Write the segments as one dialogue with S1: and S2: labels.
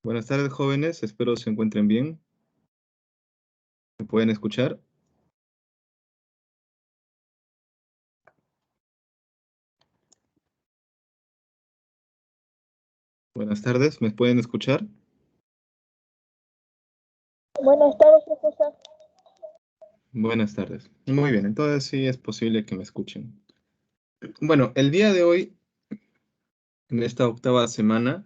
S1: Buenas tardes, jóvenes. Espero se encuentren bien. ¿Me pueden escuchar? Buenas tardes. ¿Me pueden escuchar?
S2: Buenas tardes, profesor.
S1: Buenas tardes. Muy bien. Entonces sí es posible que me escuchen. Bueno, el día de hoy, en esta octava semana,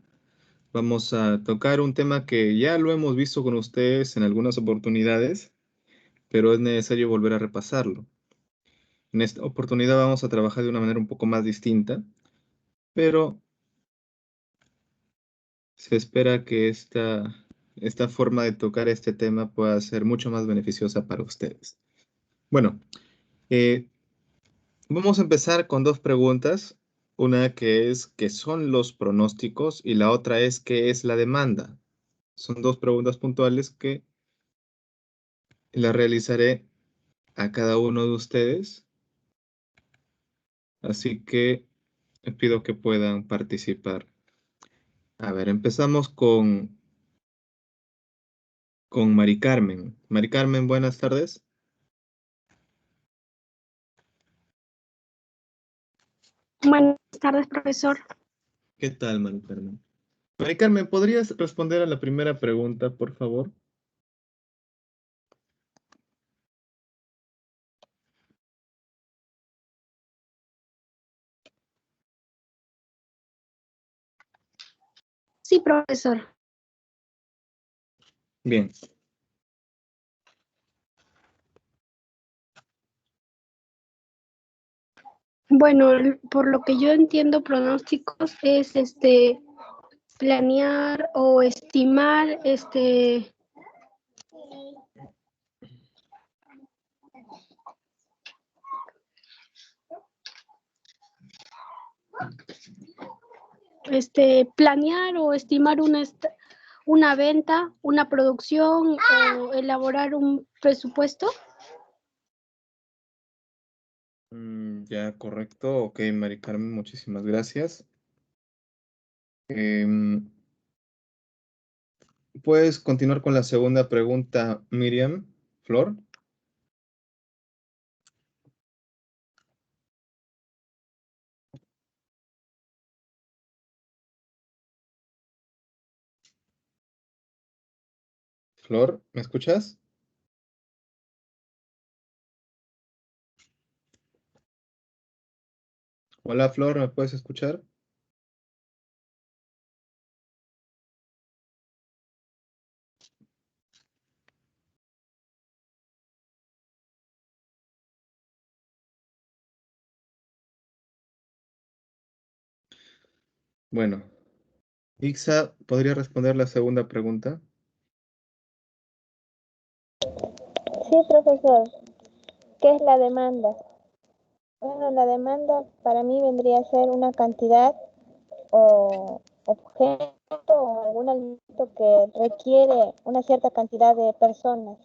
S1: vamos a tocar un tema que ya lo hemos visto con ustedes en algunas oportunidades, pero es necesario volver a repasarlo. En esta oportunidad vamos a trabajar de una manera un poco más distinta, pero se espera que esta forma de tocar este tema pueda ser mucho más beneficiosa para ustedes. Bueno, eh, vamos a empezar con dos preguntas. Una que es ¿qué son los pronósticos? Y la otra es ¿qué es la demanda? Son dos preguntas puntuales que las realizaré a cada uno de ustedes. Así que les pido que puedan participar. A ver, empezamos con Mari Carmen. Mari Carmen, buenas tardes.
S3: Buenas tardes, profesor.
S1: ¿Qué tal, Mari Carmen? Mari Carmen, ¿podrías responder a la primera pregunta, por favor?
S3: Sí, profesor.
S1: Bien.
S3: Bueno, por lo que yo entiendo, pronósticos es planear o estimar planear o estimar una venta, una producción o elaborar un presupuesto.
S1: Ya, correcto. Ok, Mari Carmen, muchísimas gracias. ¿Puedes continuar con la segunda pregunta, Miriam? Flor. Flor, ¿me escuchas? Hola, Flor, ¿me puedes escuchar? Bueno, Ixa, ¿podría responder la segunda pregunta?
S2: Sí, profesor. ¿Qué es la demanda? Bueno, la demanda para mí vendría a ser una cantidad o objeto o algún alimento que requiere una cierta cantidad de personas.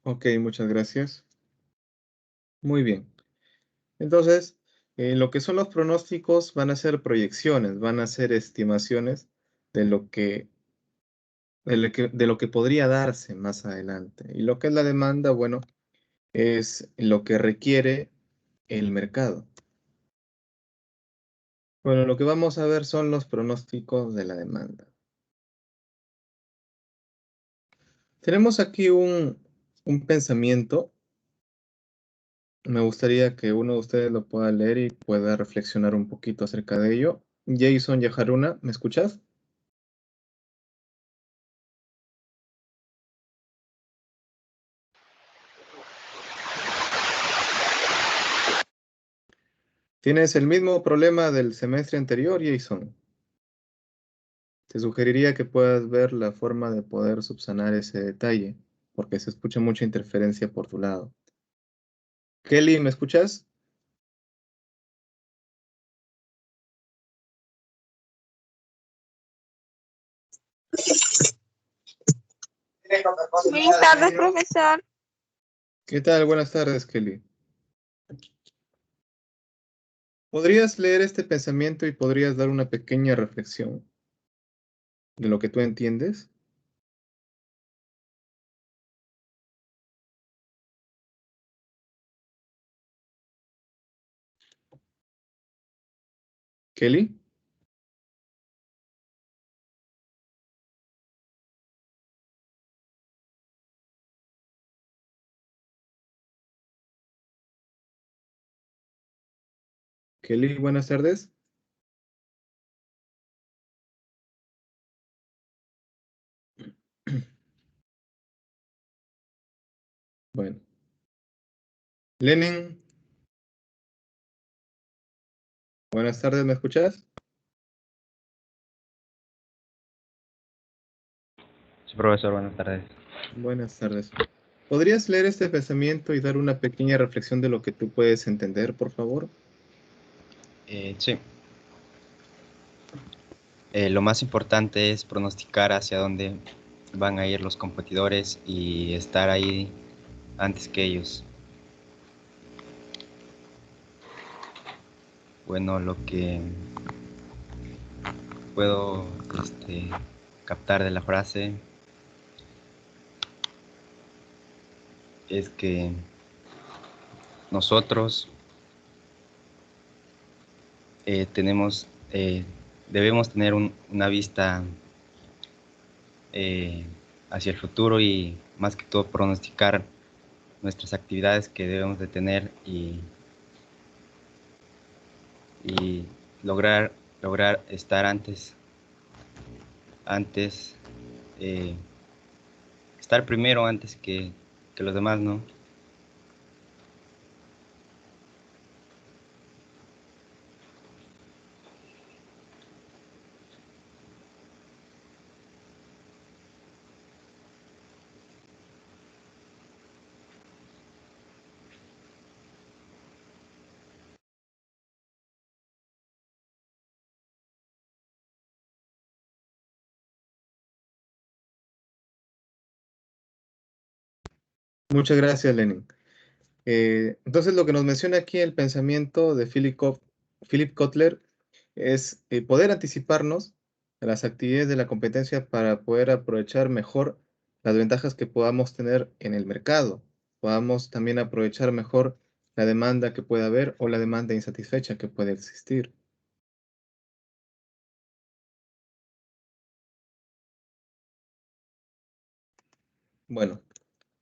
S1: Ok, muchas gracias. Muy bien. Entonces, lo que son los pronósticos van a ser proyecciones, van a ser estimaciones de de lo que podría darse más adelante. Y lo que es la demanda, bueno, es lo que requiere el mercado. Bueno, lo que vamos a ver son los pronósticos de la demanda. Tenemos aquí un pensamiento. Me gustaría que uno de ustedes lo pueda leer y pueda reflexionar un poquito acerca de ello. Jason Yajaruna, ¿me escuchas? Tienes el mismo problema del semestre anterior, Jason. Te sugeriría que puedas ver la forma de poder subsanar ese detalle, porque se escucha mucha interferencia por tu lado. Kelly, ¿me escuchas?
S4: Buenas tardes, profesor.
S1: ¿Qué tal? Buenas tardes, Kelly. ¿Podrías leer este pensamiento y podrías dar una pequeña reflexión de lo que tú entiendes? Kelly. Kelly, buenas tardes. Bueno. Lenin, buenas tardes, ¿me escuchas?
S4: Sí, profesor, buenas tardes.
S1: Buenas tardes. ¿Podrías leer este pensamiento y dar una pequeña reflexión de lo que tú puedes entender, por favor?
S4: Sí. Lo más importante es pronosticar hacia dónde van a ir los competidores y estar ahí antes que ellos. Bueno, lo que puedo captar de la frase es que nosotros debemos tener una vista hacia el futuro y más que todo pronosticar nuestras actividades que debemos de tener y lograr estar antes estar primero antes que los demás, ¿no?
S1: Muchas gracias, Lenin. Entonces, lo que nos menciona aquí el pensamiento de Philip Kotler es poder anticiparnos a las actividades de la competencia para poder aprovechar mejor las ventajas que podamos tener en el mercado. Podamos también aprovechar mejor la demanda que pueda haber o la demanda insatisfecha que puede existir. Bueno,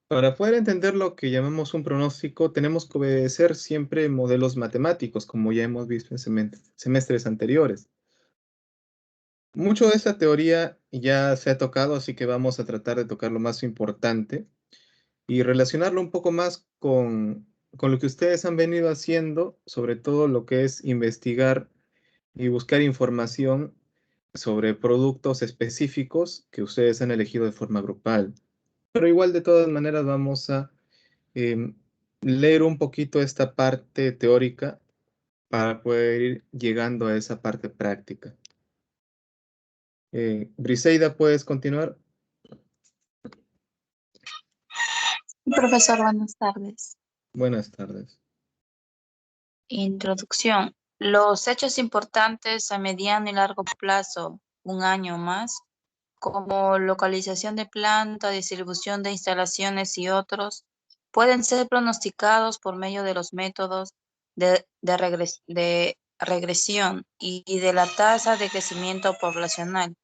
S1: para poder entender lo que llamamos un pronóstico, tenemos que obedecer siempre modelos matemáticos, como ya hemos visto en semestres anteriores. Mucho de esta teoría ya se ha tocado, así que vamos a tratar de tocar lo más importante y relacionarlo un poco más con lo que ustedes han venido haciendo, sobre todo lo que es investigar y buscar información sobre productos específicos que ustedes han elegido de forma grupal. Pero igual, de todas maneras, vamos a em, leer un poquito esta parte teórica para poder ir llegando a esa parte práctica. Briseida, ¿puedes continuar?
S5: Profesor, buenas tardes.
S1: Buenas tardes.
S5: Introducción. Los hechos importantes a mediano y largo plazo, un año o más, como localización de planta, distribución de instalaciones y otros, pueden ser pronosticados por medio de los métodos de regresión y de la tasa de crecimiento poblacional.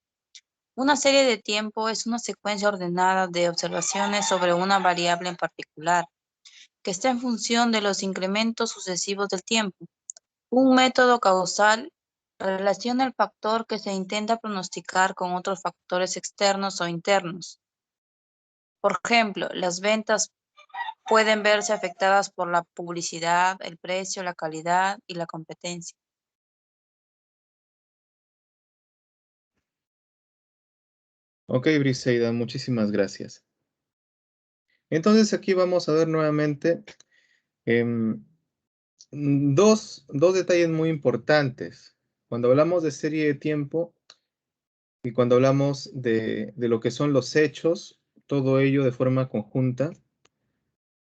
S5: Una serie de tiempo es una secuencia ordenada de observaciones sobre una variable en particular, que está en función de los incrementos sucesivos del tiempo. Un método causal relaciona el factor que se intenta pronosticar con otros factores externos o internos. Por ejemplo, las ventas pueden verse afectadas por la publicidad, el precio, la calidad y la competencia.
S1: Ok, Briseida, muchísimas gracias. Entonces aquí vamos a ver nuevamente em, dos detalles muy importantes. Cuando hablamos de serie de tiempo y cuando hablamos de lo que son los hechos, todo ello de forma conjunta,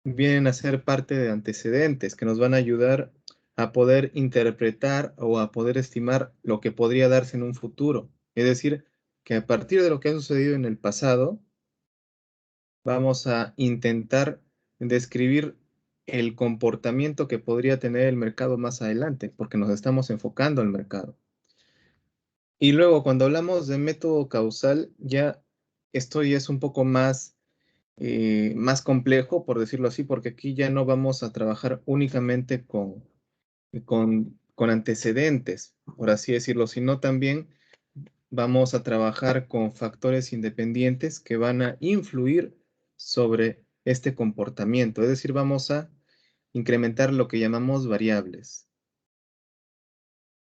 S1: vienen a ser parte de antecedentes que nos van a ayudar a poder interpretar o a poder estimar lo que podría darse en un futuro. Es decir, que a partir de lo que ha sucedido en el pasado, vamos a intentar describir el comportamiento que podría tener el mercado más adelante, porque nos estamos enfocando al mercado. Y luego, cuando hablamos de método causal, ya esto ya es un poco más complejo, por decirlo así, porque aquí ya no vamos a trabajar únicamente con antecedentes, por así decirlo, sino también vamos a trabajar con factores independientes que van a influir sobre este comportamiento. Es decir, vamos a incrementar lo que llamamos variables.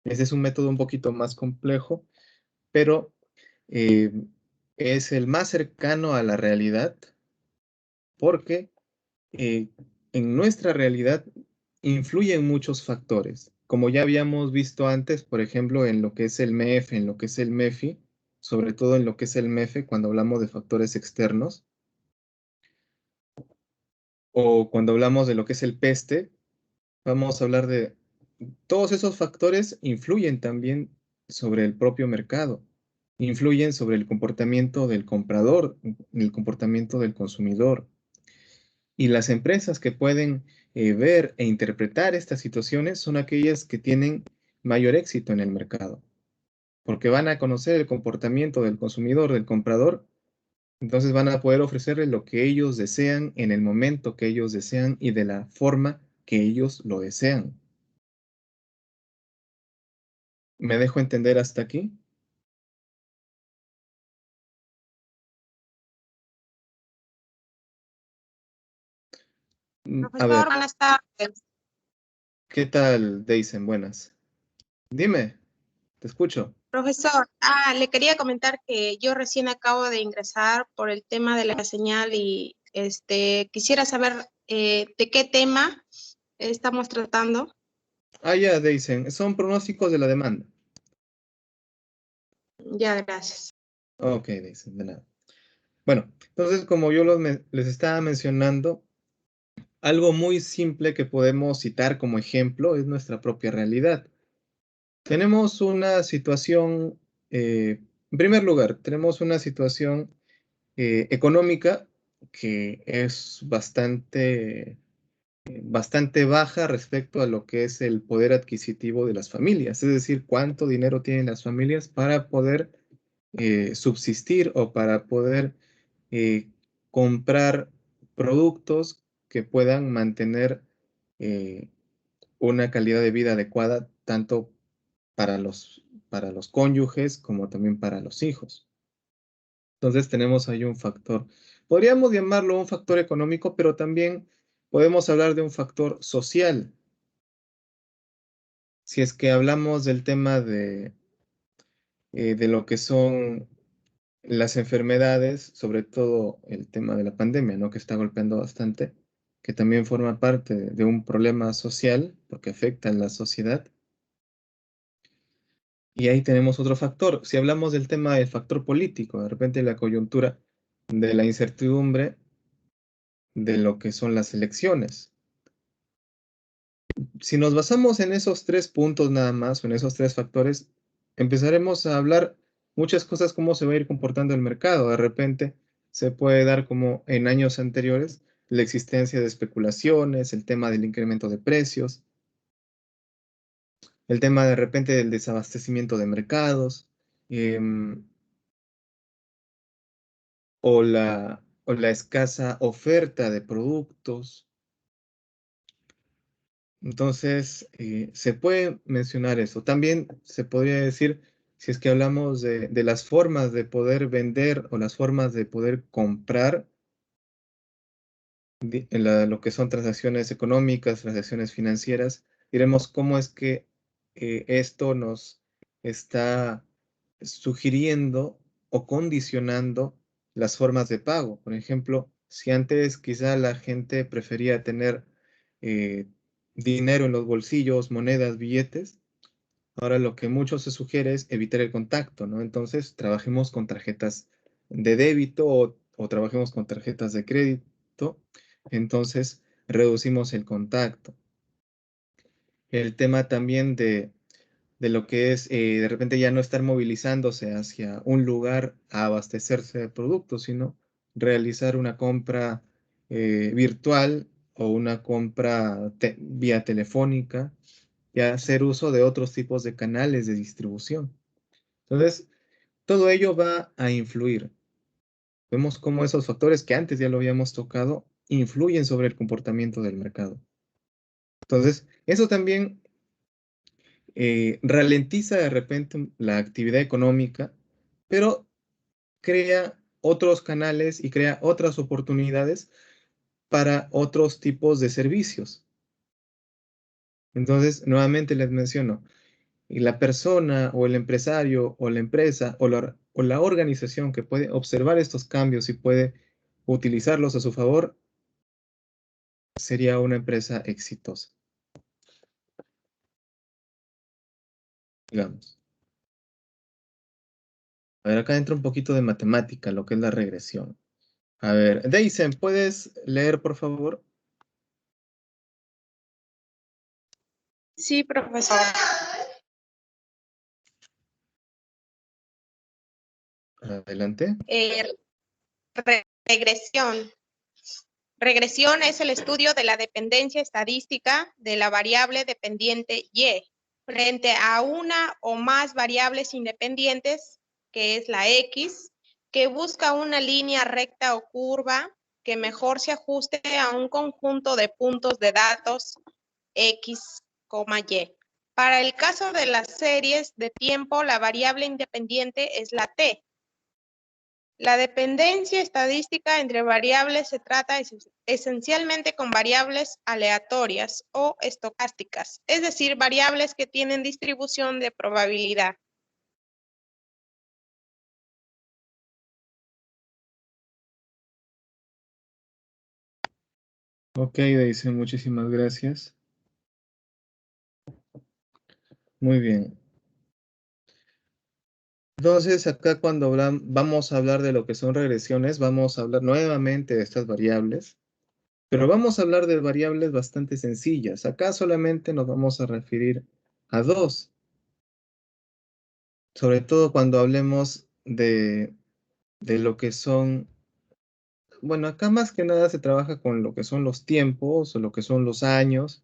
S1: Ese es un método un poquito más complejo, pero eh, es el más cercano a la realidad porque eh, en nuestra realidad influyen muchos factores. Como ya habíamos visto antes, por ejemplo, en lo que es el MEF, en lo que es el MEFI, sobre todo en lo que es el MEFE, cuando hablamos de factores externos, o cuando hablamos de lo que es el PESTE, vamos a hablar de todos esos factores influyen también sobre el propio mercado, influyen sobre el comportamiento del comprador, el comportamiento del consumidor. Y las empresas que pueden ver e interpretar estas situaciones son aquellas que tienen mayor éxito en el mercado, porque van a conocer el comportamiento del consumidor, del comprador, entonces van a poder ofrecerle lo que ellos desean en el momento que ellos desean y de la forma que ellos lo desean. ¿Me dejo entender hasta aquí? A ver,
S6: Profesor, buenas tardes.
S1: ¿qué tal, Deisen? Buenas. Dime, te escucho.
S6: Profesor, le quería comentar que yo recién acabo de ingresar por el tema de la señal y quisiera saber de qué tema estamos tratando.
S1: Ya, Deisen, son pronósticos de la demanda.
S6: Ya, gracias.
S1: Ok, Deisen, de nada. Bueno, entonces, como yo les estaba mencionando, algo muy simple que podemos citar como ejemplo es nuestra propia realidad. Tenemos una situación, en primer lugar, tenemos una situación económica que es bastante baja respecto a lo que es el poder adquisitivo de las familias, es decir, cuánto dinero tienen las familias para poder subsistir o para poder eh, comprar productos que puedan mantener eh, una calidad de vida adecuada tanto para los cónyuges como también para los hijos. Entonces tenemos ahí un factor. Podríamos llamarlo un factor económico, pero también podemos hablar de un factor social. Si es que hablamos del tema de lo que son las enfermedades, sobre todo el tema de la pandemia, ¿no? Que está golpeando bastante, que también forma parte de un problema social, porque afecta a la sociedad. Y ahí tenemos otro factor. Si hablamos del tema del factor político, de repente la coyuntura de la incertidumbre de lo que son las elecciones. Si nos basamos en esos tres puntos nada más, o en esos tres factores, empezaremos a hablar muchas cosas, cómo se va a ir comportando el mercado. De repente se puede dar como en años anteriores la existencia de especulaciones, el tema del incremento de precios, el tema de repente del desabastecimiento de mercados, em, o la escasa oferta de productos. Entonces, se puede mencionar eso. También se podría decir, si es que hablamos de las formas de poder vender o las formas de poder comprar en lo que son transacciones económicas, transacciones financieras, diremos cómo es que esto nos está sugiriendo o condicionando las formas de pago. Por ejemplo, si antes quizá la gente prefería tener eh, dinero en los bolsillos, monedas, billetes, ahora lo que mucho se sugiere es evitar el contacto, ¿no? Entonces, trabajemos con tarjetas de débito o trabajemos con tarjetas de crédito. Entonces, reducimos el contacto. el tema también de lo que es de repente ya no estar movilizándose hacia un lugar a abastecerse de productos, sino realizar una compra virtual o una compra vía telefónica y hacer uso de otros tipos de canales de distribución. Entonces, todo ello va a influir. Vemos cómo esos factores que antes ya lo habíamos tocado influyen sobre el comportamiento del mercado. Entonces, eso también ralentiza de repente la actividad económica, pero crea otros canales y crea otras oportunidades para otros tipos de servicios. Entonces, nuevamente les menciono, y la persona o el empresario o la empresa o la organización que puede observar estos cambios y puede utilizarlos a su favor, sería una empresa exitosa. Digamos. A ver, acá entra un poquito de matemática, lo que es la regresión. A ver, Deisen, ¿puedes leer, por favor?
S6: Sí, profesor.
S1: Adelante.
S6: Regresión. Regresión es el estudio de la dependencia estadística de la variable dependiente Y frente a una o más variables independientes, que es la X, que busca una línea recta o curva que mejor se ajuste a un conjunto de puntos de datos X, Y. Para el caso de las series de tiempo, la variable independiente es la T. La dependencia estadística entre variables se trata esencialmente con variables aleatorias o estocásticas, es decir, variables que tienen distribución de probabilidad.
S1: Ok, Deisen, muchísimas gracias. Muy bien. Entonces, acá cuando vamos a hablar de lo que son regresiones, vamos a hablar nuevamente de estas variables, pero vamos a hablar de variables bastante sencillas. Acá solamente nos vamos a referir a dos, sobre todo cuando hablemos de lo que son, bueno, acá más que nada se trabaja con lo que son los tiempos o lo que son los años,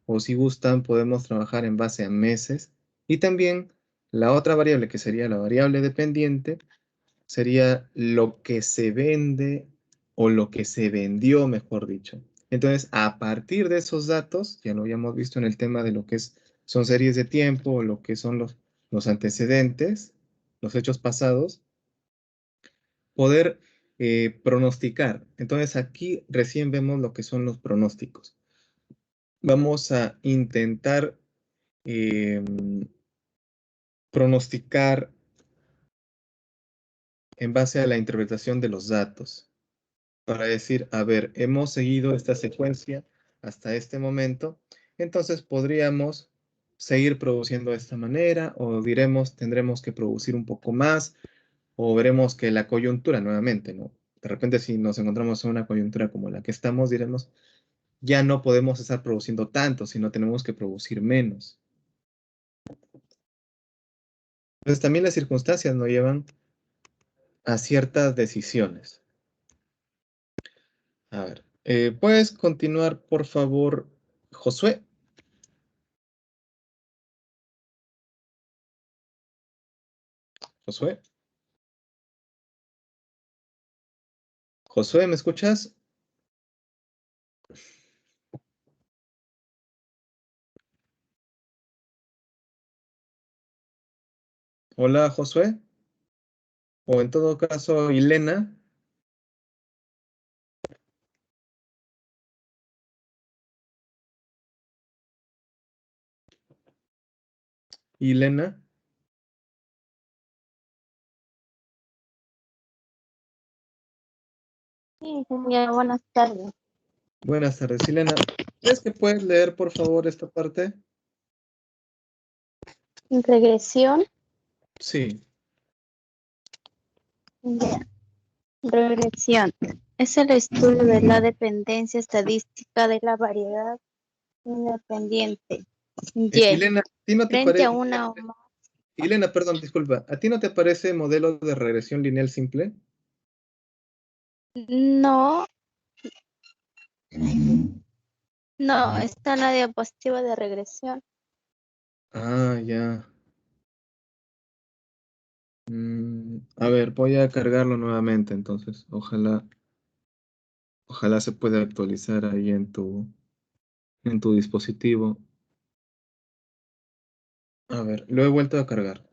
S1: o si gustan podemos trabajar en base a meses, y también la otra variable que sería la variable dependiente, sería lo que se vende o lo que se vendió, mejor dicho. Entonces, a partir de esos datos, ya lo habíamos visto en el tema de lo que son series de tiempo, o lo que son los antecedentes, los hechos pasados, poder pronosticar. Entonces, aquí recién vemos lo que son los pronósticos. Vamos a intentar pronosticar en base a la interpretación de los datos, para decir, a ver, hemos seguido esta secuencia hasta este momento, entonces podríamos seguir produciendo de esta manera, o diremos, tendremos que producir un poco más, o veremos que la coyuntura nuevamente, ¿no? De repente si nos encontramos en una coyuntura como la que estamos, diremos, ya no podemos estar produciendo tanto, sino tenemos que producir menos. Entonces también las circunstancias nos llevan a ciertas decisiones. A ver, ¿puedes continuar, por favor, Josué? Josué. Josué, ¿me escuchas? Hola, Josué. O en todo caso, Ilena. Ilena.
S2: Sí, señora, buenas tardes.
S1: Buenas tardes, Ilena. ¿Crees que puedes leer, por favor, esta parte?
S2: Regresión.
S1: Sí.
S2: Ya. Regresión. Es el estudio de la dependencia estadística de la variedad independiente Y,
S1: Ilena, ¿a ti no te
S2: frente
S1: parece,
S2: a una o más.
S1: Ilena, perdón, disculpa, ¿a ti no te parece modelo de regresión lineal simple?
S2: No, no, está en la diapositiva de regresión.
S1: Ah, ya. A ver, voy a cargarlo nuevamente, entonces. Ojalá se pueda actualizar ahí en tu dispositivo. A ver, lo he vuelto a cargar.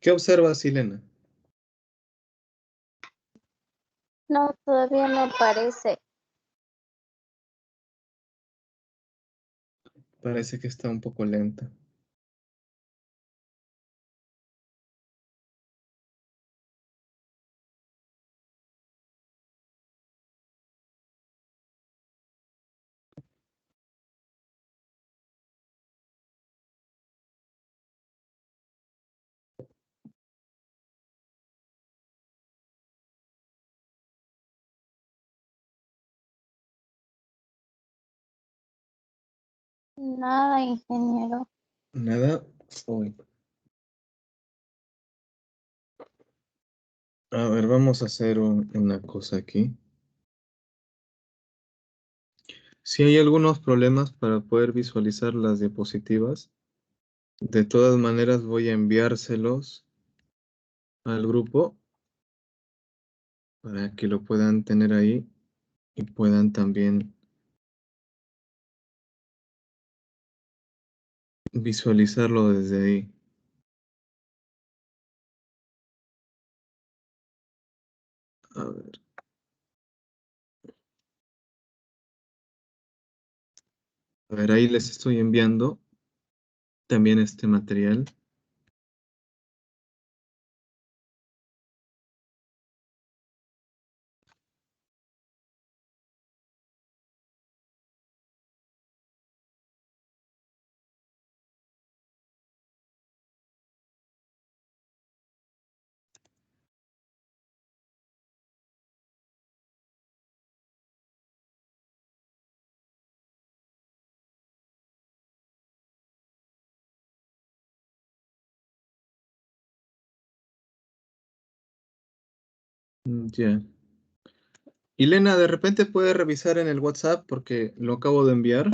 S1: ¿Qué observas, Ilena?
S2: No, todavía no aparece.
S1: Parece que está un poco lenta.
S2: Nada, ingeniero.
S1: Nada. Uy. A ver, vamos a hacer una cosa aquí. Si hay algunos problemas para poder visualizar las diapositivas, de todas maneras voy a enviárselos al grupo para que lo puedan tener ahí y puedan también visualizarlo desde ahí. A ver. A ver, ahí les estoy enviando también este material. Ya. Elena, de repente puedes revisar en el WhatsApp porque lo acabo de enviar.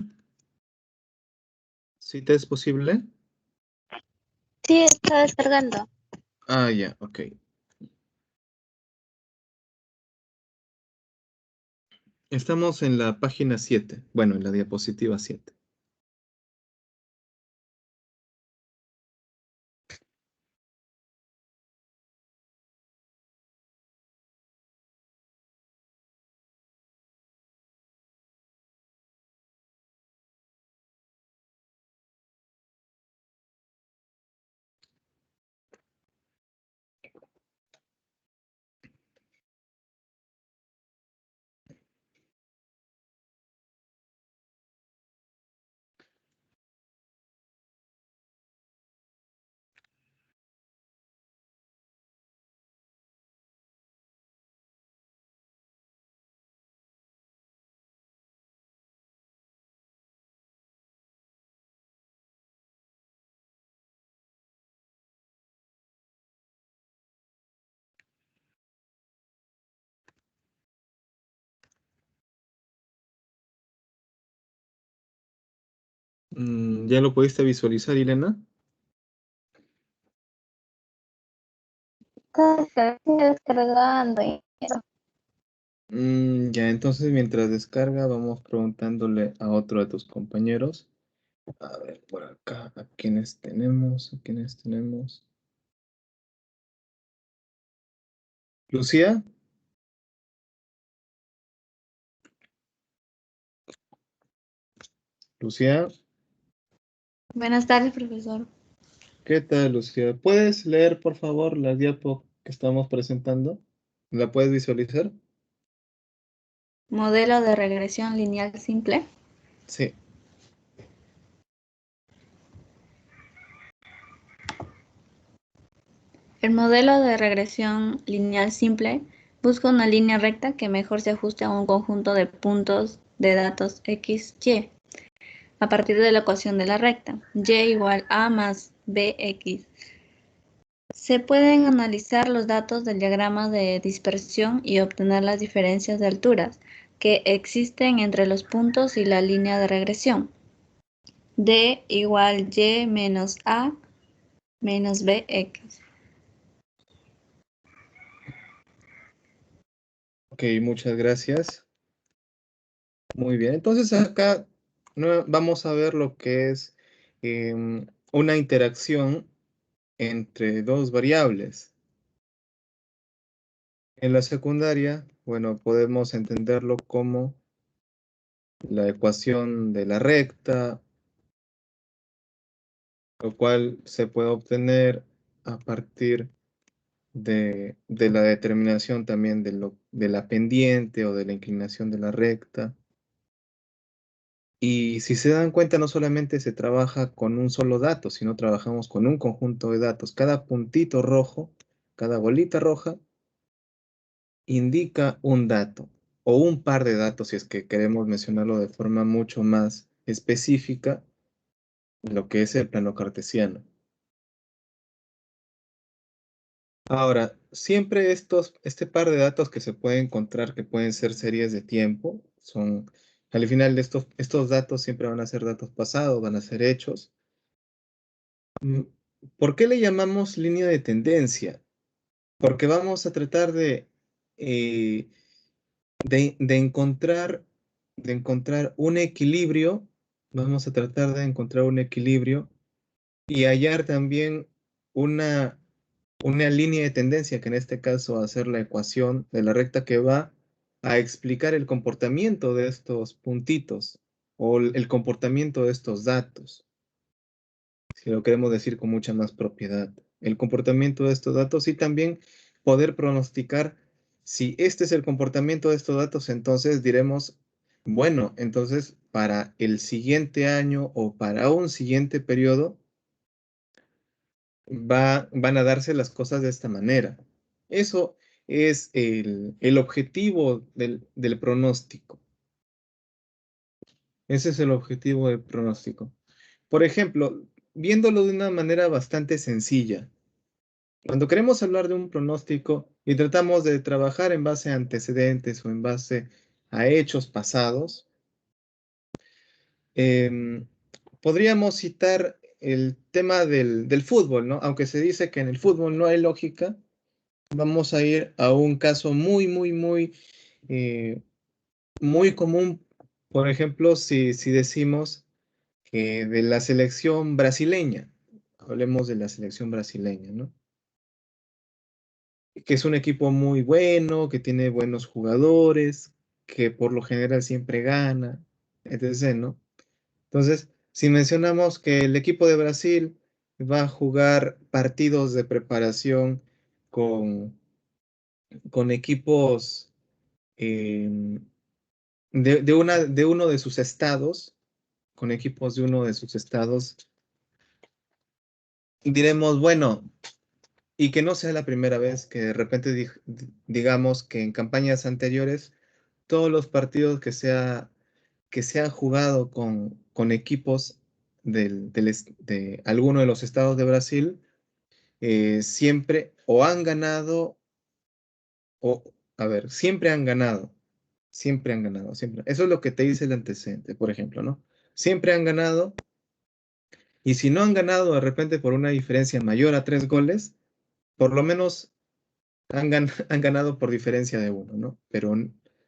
S1: ¿Sí te es posible?
S2: Sí, está descargando.
S1: Ah, ya, ok. Estamos en la página 7. Bueno, en la diapositiva 7. ¿Ya lo pudiste visualizar, Elena?
S2: Está descargando, ingeniero.
S1: Ya, entonces mientras descarga, vamos preguntándole a otro de tus compañeros. A ver, por acá, ¿a quiénes tenemos? ¿A quiénes tenemos? Lucía, Lucía,
S7: Buenas tardes, profesor.
S1: ¿qué tal, Lucía? ¿Puedes leer, por favor, la diapo que estamos presentando? ¿La puedes visualizar?
S7: Modelo de regresión lineal simple.
S1: Sí.
S7: El modelo de regresión lineal simple busca una línea recta que mejor se ajuste a un conjunto de puntos de datos x, y, a partir de la ecuación de la recta, y igual a más bx. Se pueden analizar los datos del diagrama de dispersión y obtener las diferencias de alturas que existen entre los puntos y la línea de regresión. D igual y menos a menos bx.
S1: Ok, muchas gracias. Muy bien, entonces acá vamos a ver lo que es una interacción entre dos variables. En la secundaria, bueno, podemos entenderlo como la ecuación de la recta, lo cual se puede obtener a partir de la determinación también de la pendiente o de la inclinación de la recta. Y si se dan cuenta, no solamente se trabaja con un solo dato, sino trabajamos con un conjunto de datos. Cada puntito rojo, cada bolita roja, indica un dato o un par de datos, si es que queremos mencionarlo de forma mucho más específica, lo que es el plano cartesiano. Ahora, siempre este par de datos que se puede encontrar, que pueden ser series de tiempo, al final de estos datos siempre van a ser datos pasados, van a ser hechos. ¿Por qué le llamamos línea de tendencia? Porque vamos a tratar eh, de encontrar un equilibrio, vamos a tratar de encontrar un equilibrio y hallar también una, una línea de tendencia, que en este caso va a ser la ecuación de la recta que va a explicar el comportamiento de estos puntitos o el comportamiento de estos datos, si lo queremos decir con mucha más propiedad. El comportamiento de estos datos y también poder pronosticar si este es el comportamiento de estos datos, entonces diremos, bueno, entonces para el siguiente año o para un siguiente periodo van a darse las cosas de esta manera. Eso es el objetivo del pronóstico. Ese es el objetivo del pronóstico. Por ejemplo, viéndolo de una manera bastante sencilla, cuando queremos hablar de un pronóstico y tratamos de trabajar en base a antecedentes o en base a hechos pasados, em, podríamos citar el tema del fútbol, ¿no? Aunque se dice que en el fútbol no hay lógica, vamos a ir a un caso eh, muy común. Por ejemplo, si decimos que de la selección brasileña, hablemos de la selección brasileña, ¿no? Que es un equipo muy bueno, que tiene buenos jugadores, que por lo general siempre gana, etc., ¿no? Entonces, si mencionamos que el equipo de Brasil va a jugar partidos de preparación con, con equipos em, de uno de sus estados, con equipos de uno de sus estados, diremos, bueno, y que no sea la primera vez que de repente digamos que en campañas anteriores todos los partidos que se han jugado con equipos de alguno de los estados de Brasil, siempre o han ganado o, a ver, siempre han ganado, siempre. Eso es lo que te dice el antecedente, por ejemplo, ¿no? Siempre han ganado, y si no han ganado de repente por una diferencia mayor a 3 goles, por lo menos han ganado por diferencia de uno, ¿no? Pero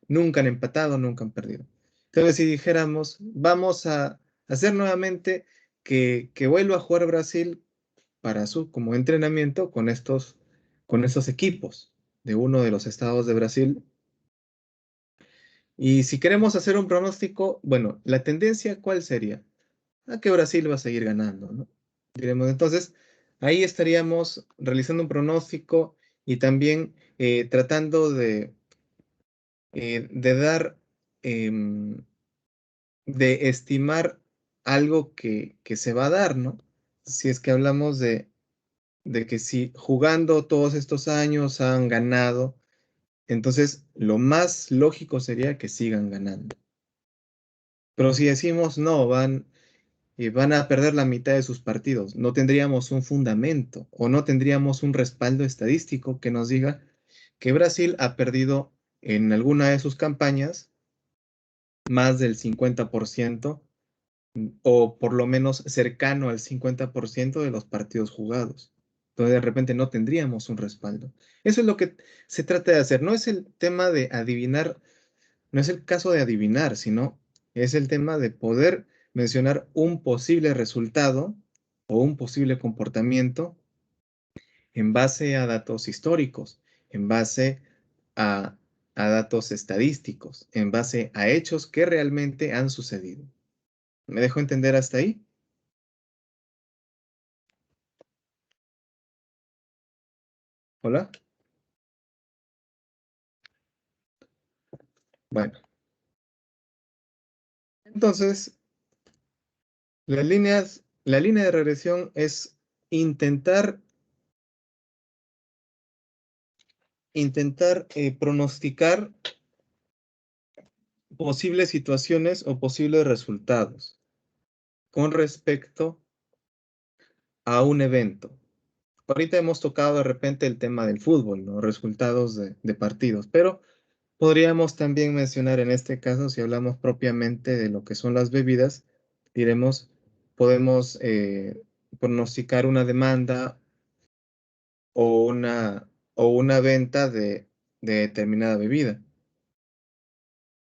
S1: nunca han empatado, nunca han perdido. Entonces, si dijéramos, vamos a hacer nuevamente que vuelva a jugar Brasil como entrenamiento con estos equipos de uno de los estados de Brasil. Y si queremos hacer un pronóstico, bueno, la tendencia, ¿cuál sería? A que Brasil va a seguir ganando, ¿no? Diremos, entonces, ahí estaríamos realizando un pronóstico y también tratando de dar, de estimar algo que se va a dar, ¿no? Si es que hablamos de que si jugando todos estos años han ganado, entonces lo más lógico sería que sigan ganando. Pero si decimos no, van a perder la mitad de sus partidos, no tendríamos un fundamento o no tendríamos un respaldo estadístico que nos diga que Brasil ha perdido en alguna de sus campañas más del 50% o por lo menos cercano al 50% de los partidos jugados. Entonces de repente no tendríamos un respaldo. Eso es lo que se trata de hacer. No es el tema de adivinar, no es el caso de adivinar, sino es el tema de poder mencionar un posible resultado o un posible comportamiento en base a datos históricos, en base a, a datos estadísticos, en base a hechos que realmente han sucedido. ¿Me dejo entender hasta ahí? ¿Hola? Bueno, entonces, la línea de regresión es intentar pronosticar posibles situaciones o posibles resultados con respecto a un evento. Ahorita hemos tocado de repente el tema del fútbol, ¿no? Resultados de partidos, pero podríamos también mencionar en este caso, si hablamos propiamente de lo que son las bebidas, diremos, podemos pronosticar una demanda o una venta de determinada bebida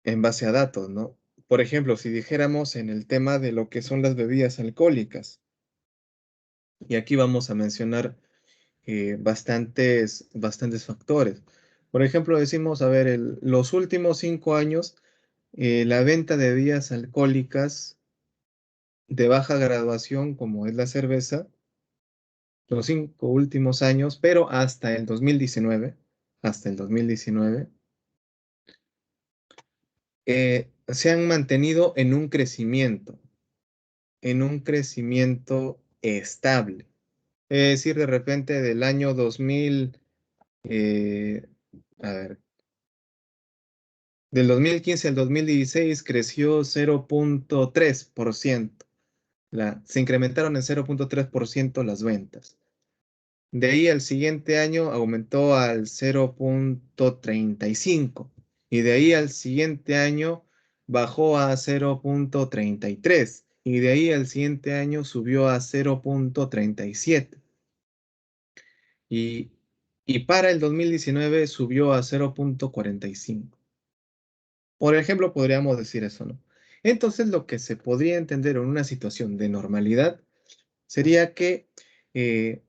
S1: en base a datos, ¿no? Por ejemplo, si dijéramos en el tema de lo que son las bebidas alcohólicas, y aquí vamos a mencionar bastantes factores. Por ejemplo, decimos, a ver, los últimos 5 años, la venta de bebidas alcohólicas de baja graduación, como es la cerveza, los 5 últimos años, pero hasta el 2019, se han mantenido en un crecimiento estable. Es decir, de repente del año 2000, a ver, del 2015 al 2016 creció 0.3%. Se incrementaron en 0.3% las ventas. De ahí al siguiente año aumentó al 0.35 y de ahí al siguiente año bajó a 0.33 y de ahí al siguiente año subió a 0.37 y, y para el 2019 subió a 0.45. Por ejemplo, podríamos decir eso, ¿no? Entonces, lo que se podría entender en una situación de normalidad sería que eh,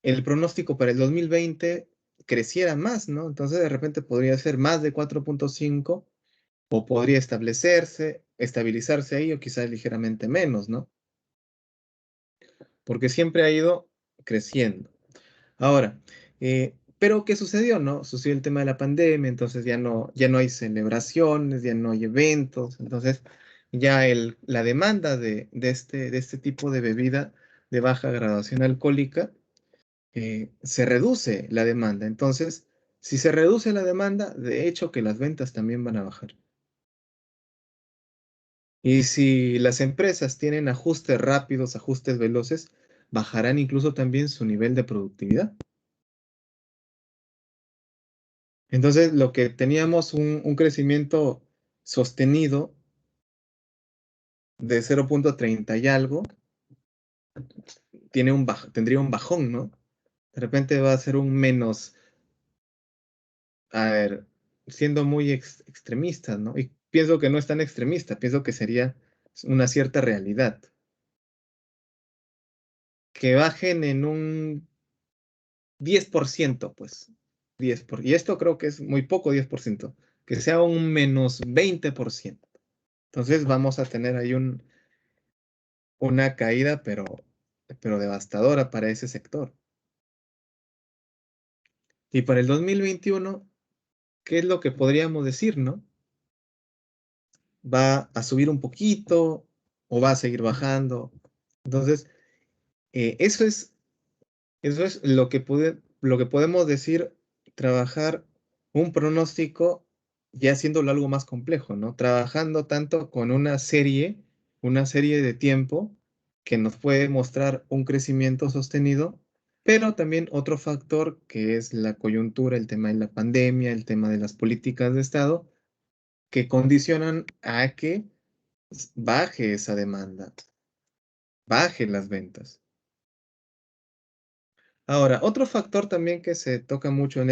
S1: el pronóstico para el 2020 creciera más, ¿no? Entonces, de repente podría ser más de 4.5 o podría estabilizarse ahí o quizás ligeramente menos, ¿no? Porque siempre ha ido creciendo. Ahora, pero ¿qué sucedió, no? Sucedió el tema de la pandemia, entonces ya no hay celebraciones, ya no hay eventos, entonces ya la demanda de este tipo de bebida de baja graduación alcohólica, se reduce la demanda. Entonces, si se reduce la demanda, de hecho que las ventas también van a bajar. Y si las empresas tienen ajustes rápidos, ajustes veloces, bajarán incluso también su nivel de productividad. Entonces, lo que teníamos un crecimiento sostenido de 0.30 y algo, tendría un bajón, ¿no? De repente va a ser un menos, a ver, siendo muy extremista, ¿no? Y pienso que no es tan extremista, pienso que sería una cierta realidad. Que bajen en un 10%, pues. Y esto creo que es muy poco, 10%. Que sea un menos 20%. Entonces vamos a tener ahí una caída, pero devastadora para ese sector. Y para el 2021, ¿qué es lo que podríamos decir, no? ¿Va a subir un poquito o va a seguir bajando? Entonces, eso es Eso es lo que podemos decir, trabajar un pronóstico ya haciéndolo algo más complejo, ¿no? Trabajando tanto con una serie de tiempo que nos puede mostrar un crecimiento sostenido, pero también otro factor que es la coyuntura, el tema de la pandemia, el tema de las políticas de Estado, que condicionan a que baje esa demanda, baje las ventas. Ahora, otro factor también que se toca mucho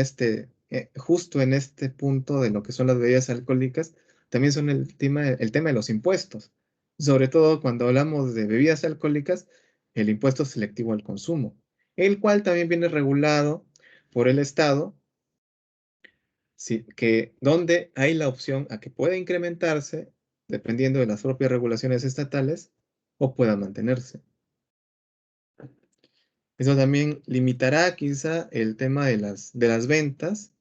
S1: justo en este punto de lo que son las bebidas alcohólicas, también son el tema de los impuestos. Sobre todo cuando hablamos de bebidas alcohólicas, el impuesto selectivo al consumo, el cual también viene regulado por el Estado, sí, donde hay la opción a que pueda incrementarse, dependiendo de las propias regulaciones estatales, o pueda mantenerse. Eso también limitará quizá el tema de las ventas,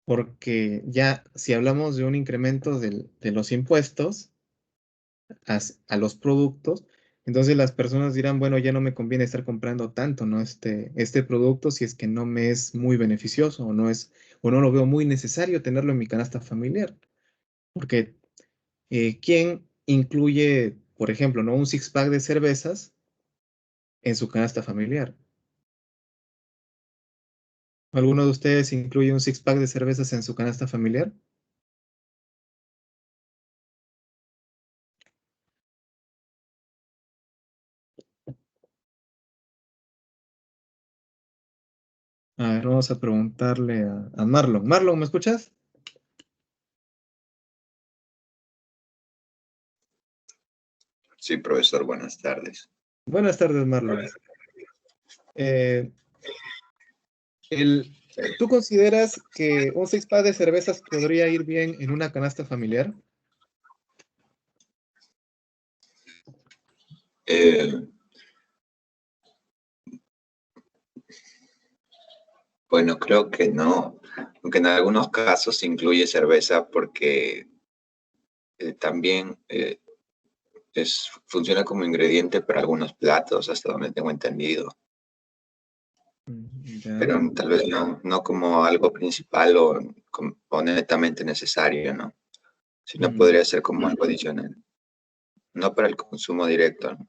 S1: porque ya si hablamos de un incremento de los impuestos a los productos, entonces las personas dirán, bueno, ya no me conviene estar comprando tanto, ¿no? Este producto si es que no me es muy beneficioso o no lo veo muy necesario tenerlo en mi canasta familiar. Porque ¿quién incluye, por ejemplo, ¿no? un six-pack de cervezas en su canasta familiar? ¿Alguno de ustedes incluye un six-pack de cervezas en su canasta familiar? A ver, vamos a preguntarle a Marlon. Marlon, ¿me escuchas?
S8: Sí, profesor, buenas tardes.
S1: Buenas tardes, Marlon. Eh, ¿Tú consideras que un six-pack de cervezas podría ir bien en una canasta familiar?
S8: Eh, bueno, creo que no, aunque en algunos casos se incluye cerveza porque también funciona como ingrediente para algunos platos, hasta donde tengo entendido.
S1: Ya.
S8: Pero tal vez no como algo principal o netamente necesario, ¿no? Sino podría ser como algo adicional, no para el consumo directo, ¿no?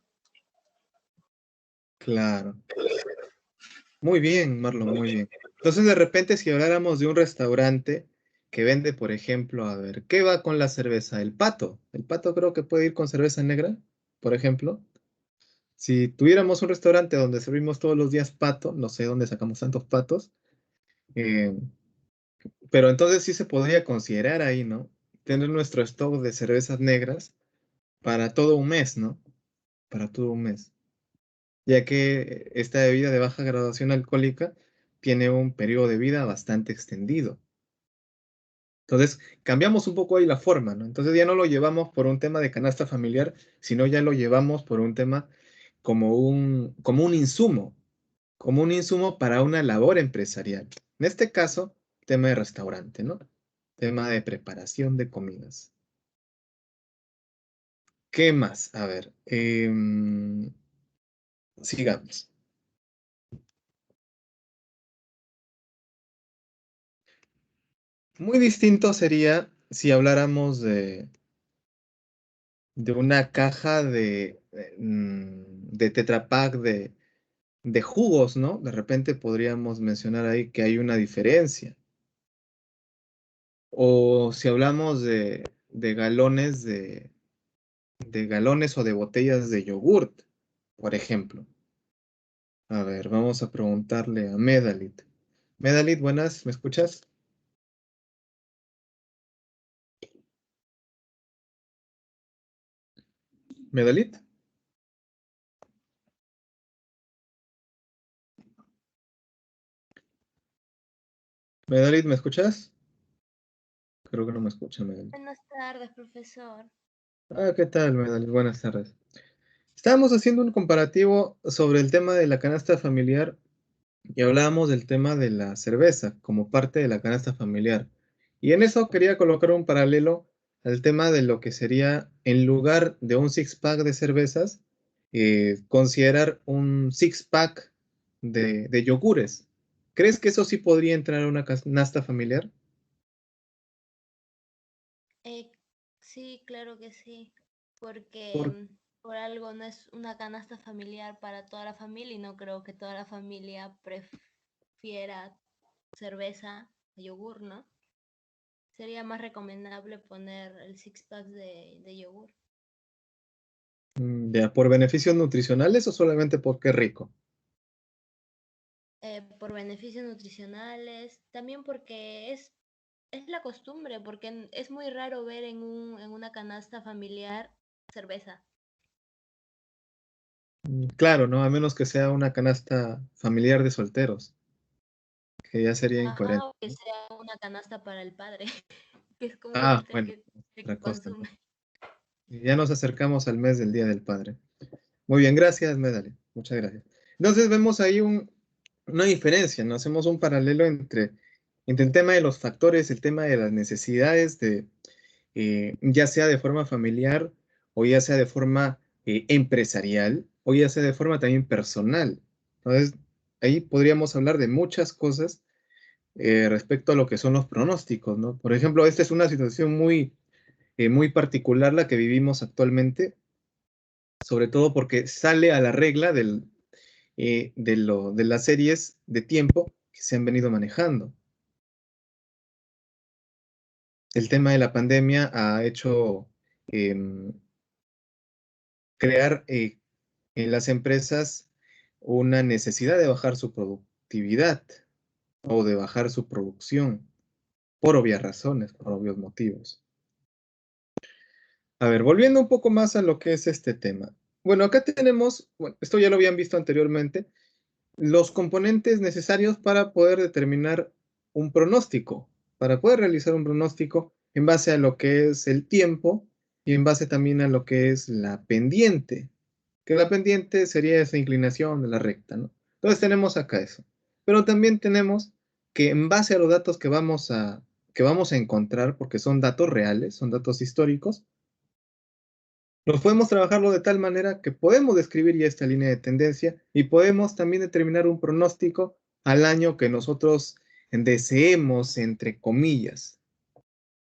S1: Claro. Muy bien, Marlon, muy bien. Entonces, de repente, si habláramos de un restaurante que vende, por ejemplo, a ver, ¿qué va con la cerveza? El pato. El pato creo que puede ir con cerveza negra, por ejemplo. Si tuviéramos un restaurante donde servimos todos los días pato, no sé dónde sacamos tantos patos, eh, pero entonces sí se podría considerar ahí, ¿no? Tener nuestro stock de cervezas negras para todo un mes, ¿no? Para todo un mes. Ya que esta bebida de baja graduación alcohólica tiene un periodo de vida bastante extendido. Entonces, cambiamos un poco ahí la forma, ¿no? Entonces ya no lo llevamos por un tema de canasta familiar, sino ya lo llevamos por un tema como un insumo para una labor empresarial. En este caso, tema de restaurante, ¿no? Tema de preparación de comidas. ¿Qué más? A ver, sigamos. Muy distinto sería si habláramos de una caja de Tetra Pak de jugos, ¿no? De repente podríamos mencionar ahí que hay una diferencia. O si hablamos de galones de galones o de botellas de yogurt, por ejemplo. A ver, vamos a preguntarle a Medalit. Medalit, buenas, ¿me escuchas? ¿Medalit? Medalit, ¿me escuchas? Creo que no me escucha, Medalit.
S9: Buenas tardes, profesor.
S1: Ah, ¿qué tal, Medalit? Buenas tardes. Estábamos haciendo un comparativo sobre el tema de la canasta familiar y hablábamos del tema de la cerveza como parte de la canasta familiar. Y en eso quería colocar un paralelo al tema de lo que sería, en lugar de un six-pack de cervezas, considerar un six-pack de yogures. ¿Crees que eso sí podría entrar a una canasta familiar?
S9: Sí, claro que sí, porque
S1: Por-
S9: por algo no es una canasta familiar para toda la familia y no creo que toda la familia prefiera cerveza a yogur, ¿no? Sería más recomendable poner el six pack de yogur.
S1: Ya, ¿por beneficios nutricionales o solamente porque es rico?
S9: Por beneficios nutricionales, también porque es la costumbre, porque es muy raro ver en una canasta familiar cerveza.
S1: Claro, ¿no? A menos que sea una canasta familiar de solteros, que ya sería
S9: Ajá,
S1: incoherente.
S9: o que sea una canasta para el padre, que es
S1: Ah,
S9: comúnmente
S1: bueno,
S9: el
S1: otra
S9: que
S1: cosa, ¿no?
S9: consume.
S1: Ya nos acercamos al mes del Día del Padre. Muy bien, gracias, Medali. Muchas gracias. Entonces vemos ahí una diferencia, ¿no? Hacemos un paralelo entre el tema de los factores, el tema de las necesidades ya sea de forma familiar o ya sea de forma empresarial o ya sea de forma también personal. Entonces, ahí podríamos hablar de muchas cosas respecto a lo que son los pronósticos, ¿no? Por ejemplo, esta es una situación muy particular la que vivimos actualmente, sobre todo porque sale a la regla de las series de tiempo que se han venido manejando. El tema de la pandemia ha hecho em, crear en las empresas una necesidad de bajar su productividad o de bajar su producción por obvias razones, por obvios motivos. A ver, volviendo un poco más a lo que es este tema. Bueno, acá tenemos, bueno, esto ya lo habían visto anteriormente, los componentes necesarios para poder determinar un pronóstico, para poder realizar un pronóstico en base a lo que es el tiempo y en base también a lo que es la pendiente, que la pendiente sería esa inclinación de la recta, ¿no? Entonces tenemos acá eso. Pero también tenemos que en base a los datos que vamos a encontrar, porque son datos reales, son datos históricos, nos podemos trabajarlo de tal manera que podemos describir ya esta línea de tendencia y podemos también determinar un pronóstico al año que nosotros deseemos, entre comillas.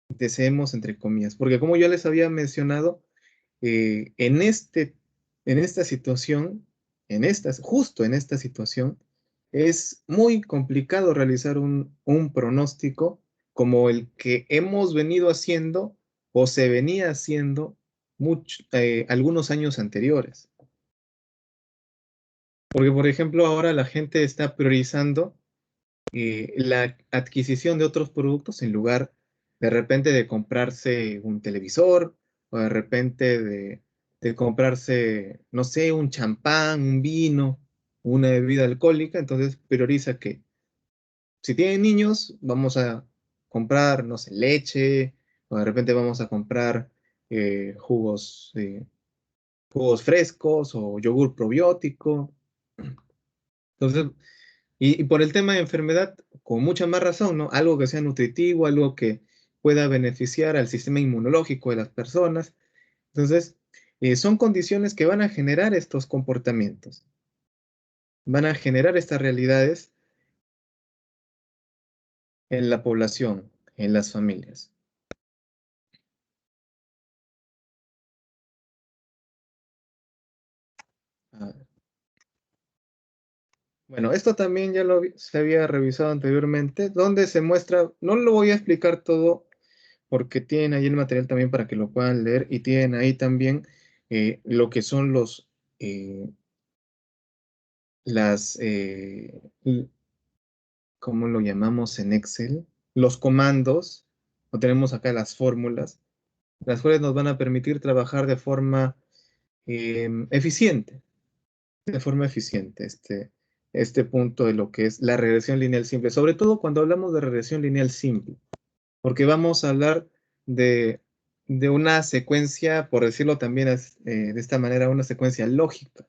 S1: Deseemos, entre comillas. Porque como yo les había mencionado, en esta situación, justo en esta situación, es muy complicado realizar un pronóstico como el que hemos venido haciendo o se venía haciendo algunos años anteriores. Porque, por ejemplo, ahora la gente está priorizando la adquisición de otros productos en lugar de repente de comprarse un televisor o de repente de comprarse, no sé, un champán, un vino, una bebida alcohólica. Entonces prioriza que si tienen niños, vamos a comprar, no sé, leche o de repente vamos a comprar jugos frescos o yogur probiótico. Entonces, y por el tema de enfermedad, con mucha más razón, ¿no? Algo que sea nutritivo, algo que pueda beneficiar al sistema inmunológico de las personas. Entonces, son condiciones que van a generar estos comportamientos, van a generar estas realidades en la población, en las familias. A ver. Bueno, esto también ya se había revisado anteriormente, donde se muestra, no lo voy a explicar todo porque tienen ahí el material también para que lo puedan leer y tienen ahí también lo que son eh, las, ¿cómo lo llamamos en Excel? Los comandos, o tenemos acá las fórmulas, las cuales nos van a permitir trabajar eficiente, de forma eficiente este punto de lo que es la regresión lineal simple, sobre todo cuando hablamos de regresión lineal simple, porque vamos a hablar de, de una secuencia, por decirlo también de esta manera, una secuencia lógica.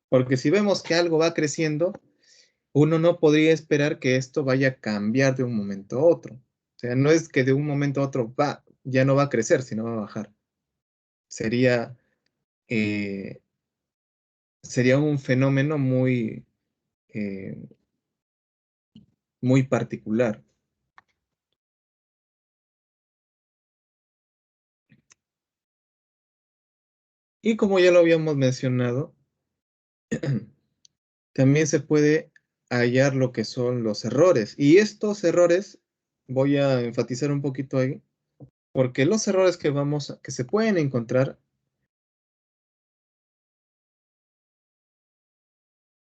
S1: Porque si vemos que algo va creciendo, uno no podría esperar que esto vaya a cambiar de un momento a otro. O sea, no es que de un momento a otro ya no va a crecer, sino va a bajar. Sería, eh, sería un fenómeno muy, muy particular. Y como ya lo habíamos mencionado, también se puede hallar lo que son los errores. Y estos errores, voy a enfatizar un poquito ahí, porque los errores que se pueden encontrar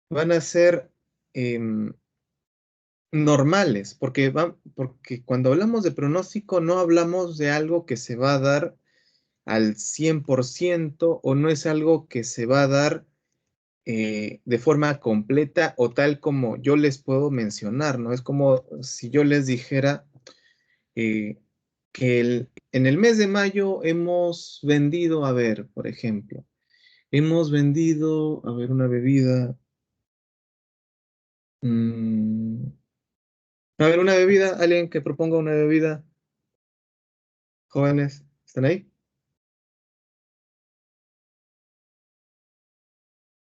S1: van a ser normales, porque cuando hablamos de pronóstico no hablamos de algo que se va a dar al 100% o no es algo que se va a dar de forma completa o tal como yo les puedo mencionar, ¿no? Es como si yo les dijera eh, que en el mes de mayo hemos vendido, a ver, por ejemplo, hemos vendido, a ver, una bebida. A ver, una bebida, alguien que proponga una bebida. Jóvenes, ¿están ahí?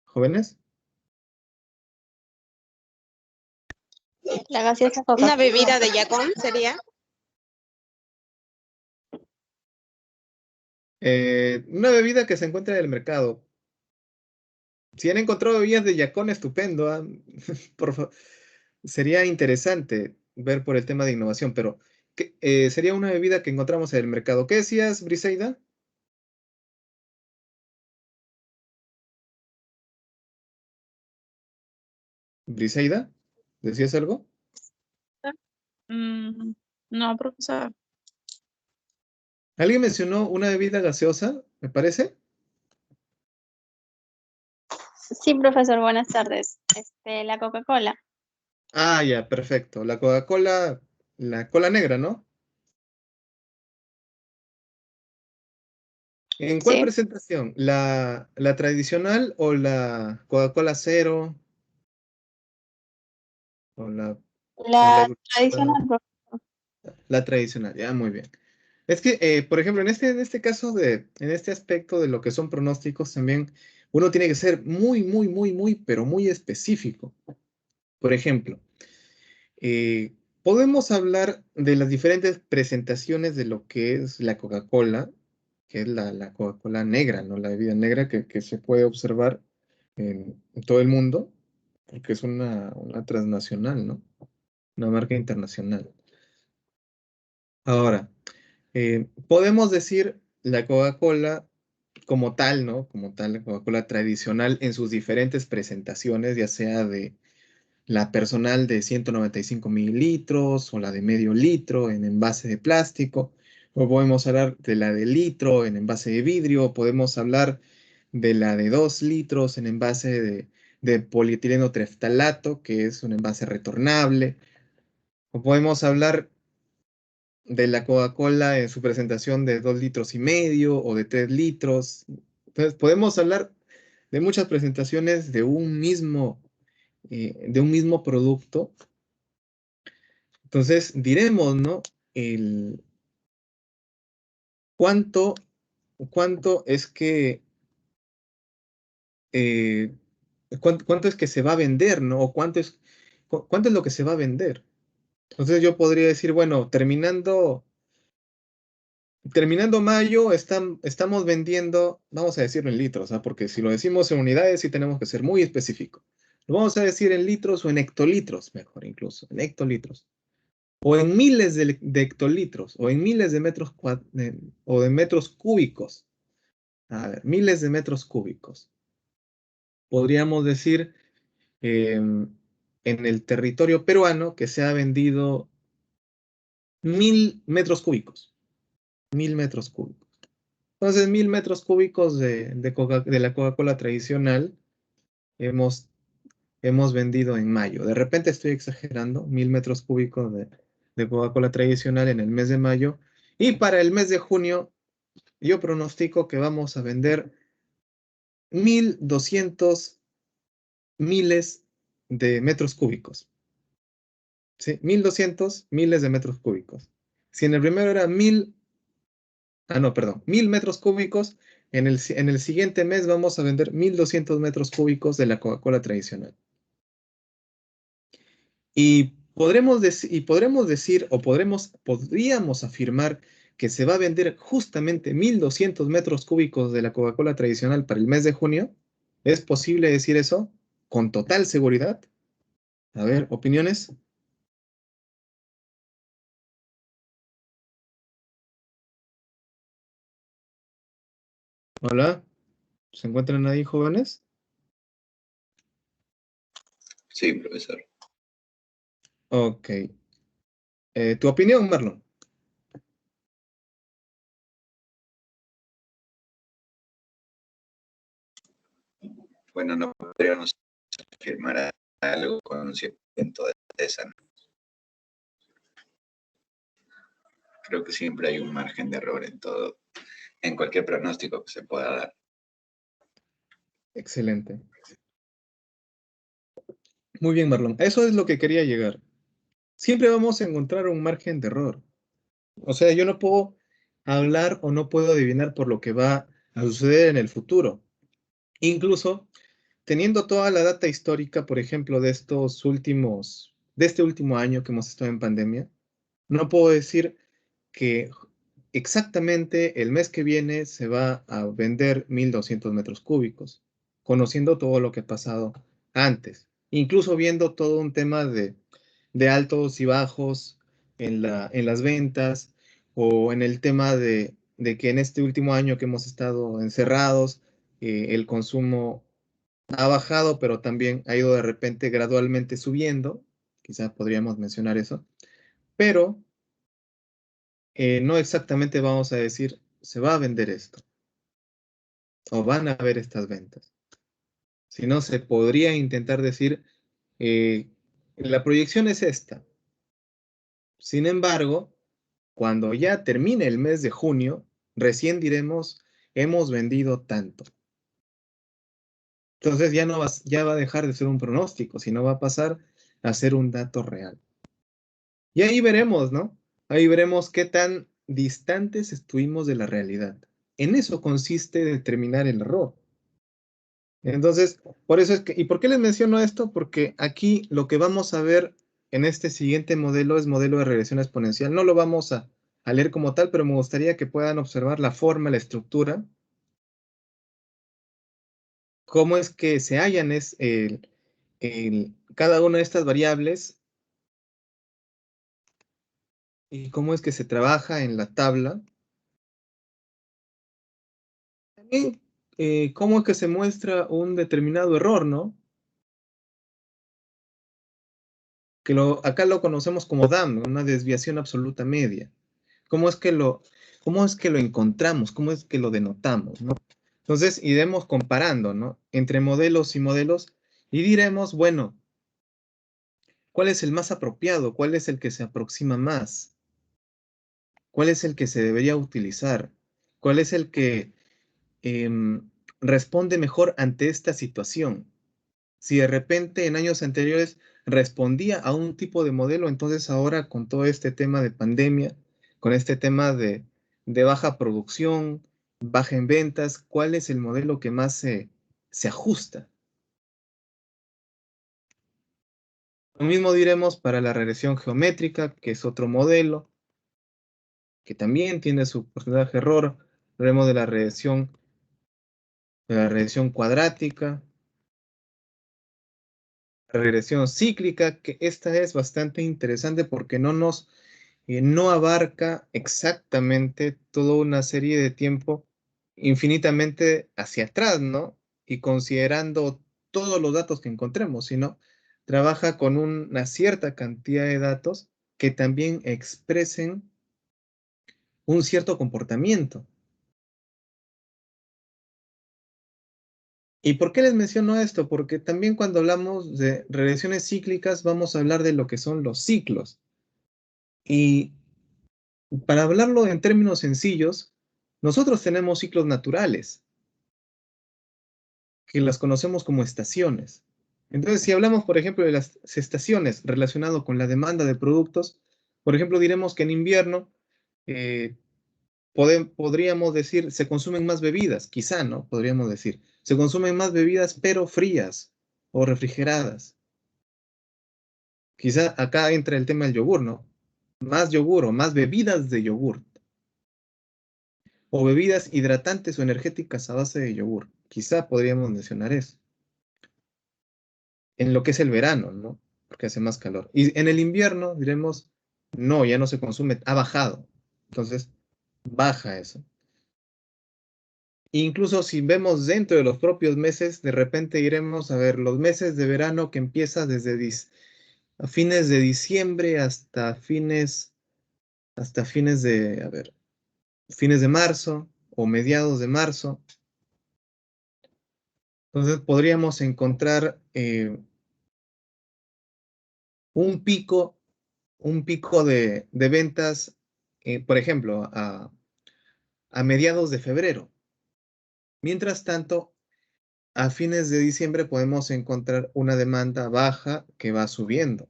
S1: ¿Jóvenes?
S2: La gaseosa
S6: Una
S2: Coca-Cola.
S6: bebida de Yacón sería.
S1: Una bebida que se encuentra en el mercado. Si han encontrado bebidas de Yacón, estupendo. ¿Ah? Sería interesante ver por el tema de innovación, pero sería una bebida que encontramos en el mercado. ¿Qué decías, Briseida? ¿Briseida? ¿Decías algo?
S5: No, profesor.
S1: ¿Alguien mencionó una bebida gaseosa, me parece?
S2: Sí, profesor, buenas tardes. La Coca-Cola.
S1: Ah, ya, perfecto. La Coca-Cola, la cola negra, ¿no? ¿En cuál
S2: Sí.
S1: presentación? ¿La tradicional o la Coca-Cola cero? ¿O la
S2: La
S1: edulcorada?
S2: tradicional, profesor.
S1: La tradicional, ya, muy bien. Es que, por ejemplo, en este caso en este aspecto de lo que son pronósticos, también uno tiene que ser muy, pero muy específico. Por ejemplo, podemos hablar de las diferentes presentaciones de lo que es la Coca-Cola, que es la Coca-Cola negra, ¿no? La bebida negra que se puede observar en todo el mundo, porque es una transnacional, ¿no? Una marca internacional. Ahora, podemos decir la Coca-Cola como tal, ¿no? Como tal, la Coca-Cola tradicional en sus diferentes presentaciones, ya sea de la personal de 195 mililitros o la de medio litro en envase de plástico, o podemos hablar de la de litro en envase de vidrio, podemos hablar de la de 2 litros en envase de polietileno tereftalato, que es un envase retornable, o podemos hablar de la Coca-Cola en su presentación de 2 litros y medio o de 3 litros. Entonces, podemos hablar de muchas presentaciones de un mismo producto. Entonces, diremos, ¿no? El cuánto, cuánto es que, eh, cuánto es que se va a vender, ¿no? O cuánto es lo que se va a vender. Entonces yo podría decir, bueno, terminando mayo, estamos vendiendo, vamos a decirlo en litros, ¿ah? Porque si lo decimos en unidades, sí tenemos que ser muy específico. Lo vamos a decir en litros o en hectolitros, mejor incluso, en hectolitros. O en miles de hectolitros, o en miles de o de metros cúbicos. A ver, miles de metros cúbicos. Podríamos decir en el territorio peruano que se ha vendido 1000 metros cúbicos. 1000 metros cúbicos. Entonces, 1000 metros cúbicos de la Coca-Cola tradicional hemos, hemos vendido en mayo. De repente estoy exagerando, 1000 metros cúbicos de Coca-Cola tradicional en el mes de mayo. Y para el mes de junio, yo pronostico que vamos a vender 1200 miles de metros cúbicos. ¿Sí? 1200 miles de metros cúbicos. Si en el primero era 1000 metros cúbicos, en el siguiente mes vamos a vender 1200 metros cúbicos de la Coca-Cola tradicional. Y podríamos decir, o podríamos afirmar que se va a vender justamente 1.200 metros cúbicos de la Coca-Cola tradicional para el mes de junio. ¿Es posible decir eso con total seguridad? A ver, ¿opiniones? Hola, ¿se encuentran ahí, jóvenes?
S8: Sí, profesor.
S1: Ok. ¿Tu opinión, Marlon?
S8: Bueno, no podríamos afirmar algo con un 100% de certeza, ¿no? Creo que siempre hay un margen de error en todo, en cualquier pronóstico que se pueda dar.
S1: Excelente. Muy bien, Marlon. Eso es lo que quería llegar. Siempre vamos a encontrar un margen de error. O sea, yo no puedo hablar o no puedo adivinar por lo que va a suceder en el futuro. Incluso teniendo toda la data histórica, por ejemplo, de este último año que hemos estado en pandemia, no puedo decir que exactamente el mes que viene se va a vender 1.200 metros cúbicos, conociendo todo lo que ha pasado antes, incluso viendo todo un tema de altos y bajos en las ventas o en el tema de que en este último año que hemos estado encerrados, el consumo ha bajado, pero también ha ido de repente gradualmente subiendo, quizás podríamos mencionar eso, pero no exactamente vamos a decir se va a vender esto o van a haber estas ventas, sino se podría intentar decir eh, la proyección es esta. Sin embargo, cuando ya termine el mes de junio, recién diremos hemos vendido tanto. Entonces ya va a dejar de ser un pronóstico, sino va a pasar a ser un dato real. Y ahí veremos, ¿no? Ahí veremos qué tan distantes estuvimos de la realidad. En eso consiste determinar el error. Entonces, por eso es que, ¿y por qué les menciono esto? Porque aquí lo que vamos a ver en este siguiente modelo es modelo de regresión exponencial. No lo vamos a leer como tal, pero me gustaría que puedan observar la forma, la estructura, cómo es que se hallan cada una de estas variables y cómo es que se trabaja en la tabla. También, cómo es que se muestra un determinado error, ¿no? Acá lo conocemos como DAM, una desviación absoluta media. ¿Cómo es que cómo es que lo encontramos? ¿Cómo es que lo denotamos, ¿no? Entonces, iremos comparando, ¿no? Entre modelos y modelos y diremos, bueno, ¿cuál es el más apropiado? ¿Cuál es el que se aproxima más? ¿Cuál es el que se debería utilizar? ¿Cuál es el que responde mejor ante esta situación? Si de repente en años anteriores respondía a un tipo de modelo, entonces ahora con todo este tema de pandemia, con este tema de baja producción, baja en ventas, ¿cuál es el modelo que más se ajusta? Lo mismo diremos para la regresión geométrica, que es otro modelo, que también tiene su porcentaje de error. Hablaremos de la regresión cuadrática, regresión cíclica, que esta es bastante interesante porque no abarca exactamente toda una serie de tiempo infinitamente hacia atrás, ¿no? Y considerando todos los datos que encontremos, sino trabaja con una cierta cantidad de datos que también expresen un cierto comportamiento. ¿Y por qué les menciono esto? Porque también cuando hablamos de regresiones cíclicas vamos a hablar de lo que son los ciclos. Y para hablarlo en términos sencillos, nosotros tenemos ciclos naturales, que las conocemos como estaciones. Entonces, si hablamos, por ejemplo, de las estaciones relacionado con la demanda de productos, por ejemplo, diremos que en invierno eh, podríamos decir se consumen más bebidas, quizá, ¿no? Podríamos decir, se consumen más bebidas pero frías o refrigeradas. Quizá acá entra el tema del yogur, ¿no? Más yogur o más bebidas de yogur. O bebidas hidratantes o energéticas a base de yogur. Quizá podríamos mencionar eso. En lo que es el verano, ¿no? Porque hace más calor. Y en el invierno diremos, no, ya no se consume, ha bajado. Entonces, baja eso. Incluso si vemos dentro de los propios meses, de repente iremos a ver los meses de verano que empieza desde a fines de diciembre hasta fines de, a ver, fines de marzo o mediados de marzo. Entonces podríamos encontrar un pico, de ventas, por ejemplo, a mediados de febrero. Mientras tanto, a fines de diciembre podemos encontrar una demanda baja que va subiendo,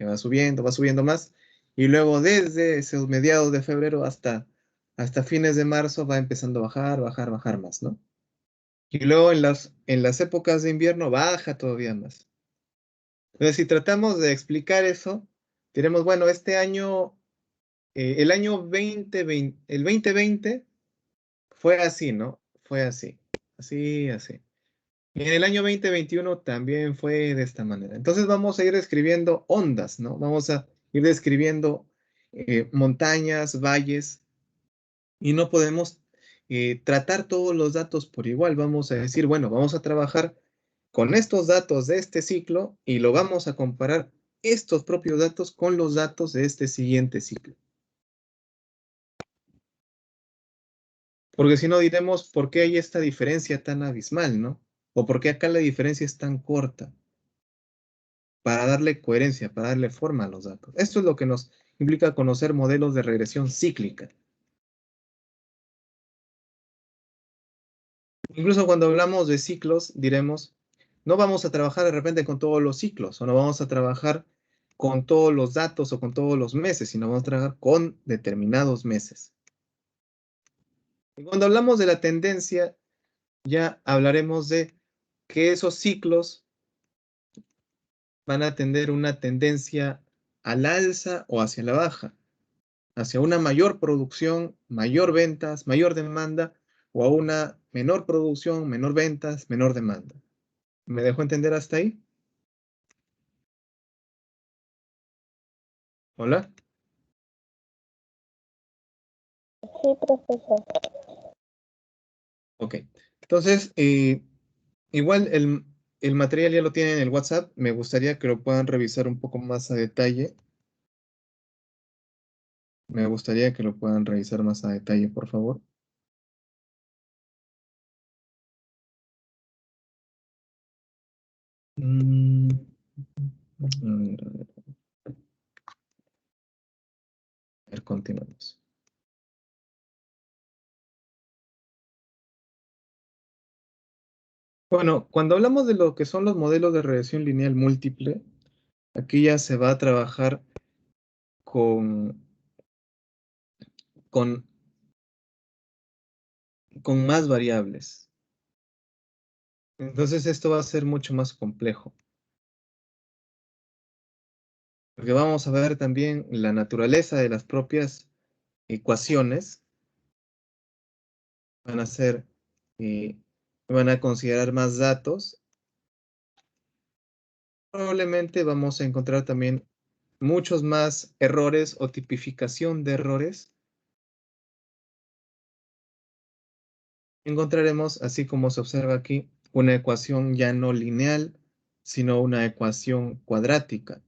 S1: va subiendo más, y luego desde esos mediados de febrero hasta fines de marzo va empezando a bajar, bajar, bajar más, ¿no? Y luego en las épocas de invierno baja todavía más. Entonces, si tratamos de explicar eso, diremos, bueno, este año, el año 2020, el 2020 fue así, ¿no? Fue así, así, así. Y en el año 2021 también fue de esta manera. Entonces vamos a ir describiendo ondas, ¿no? Vamos a ir describiendo montañas, valles, y no podemos tratar todos los datos por igual. Vamos a decir, bueno, vamos a trabajar con estos datos de este ciclo y lo vamos a comparar estos propios datos con los datos de este siguiente ciclo. Porque si no diremos por qué hay esta diferencia tan abismal, ¿no? O por qué acá la diferencia es tan corta. Para darle coherencia, para darle forma a los datos. Esto es lo que nos implica conocer modelos de regresión cíclica. Incluso cuando hablamos de ciclos, diremos, no vamos a trabajar de repente con todos los ciclos, o no vamos a trabajar con todos los datos o con todos los meses, sino vamos a trabajar con determinados meses. Y cuando hablamos de la tendencia, ya hablaremos de que esos ciclos van a tener una tendencia al alza o hacia la baja, hacia una mayor producción, mayor ventas, mayor demanda, o a una menor producción, menor ventas, menor demanda. ¿Me dejo entender hasta ahí? ¿Hola?
S2: Sí, profesor.
S1: Ok. Entonces, igual el material ya lo tienen en el WhatsApp. Me gustaría que lo puedan revisar un poco más a detalle. Me gustaría que lo puedan revisar más a detalle, por favor. Mm, a ver, continuamos. Bueno, cuando hablamos de lo que son los modelos de regresión lineal múltiple, aquí ya se va a trabajar con, con, con más variables. Entonces esto va a ser mucho más complejo. Porque vamos a ver también la naturaleza de las propias ecuaciones. Van a ser, eh, van a considerar más datos. Probablemente vamos a encontrar también muchos más errores o tipificación de errores. Encontraremos, así como se observa aquí, una ecuación ya no lineal, sino una ecuación cuadrática.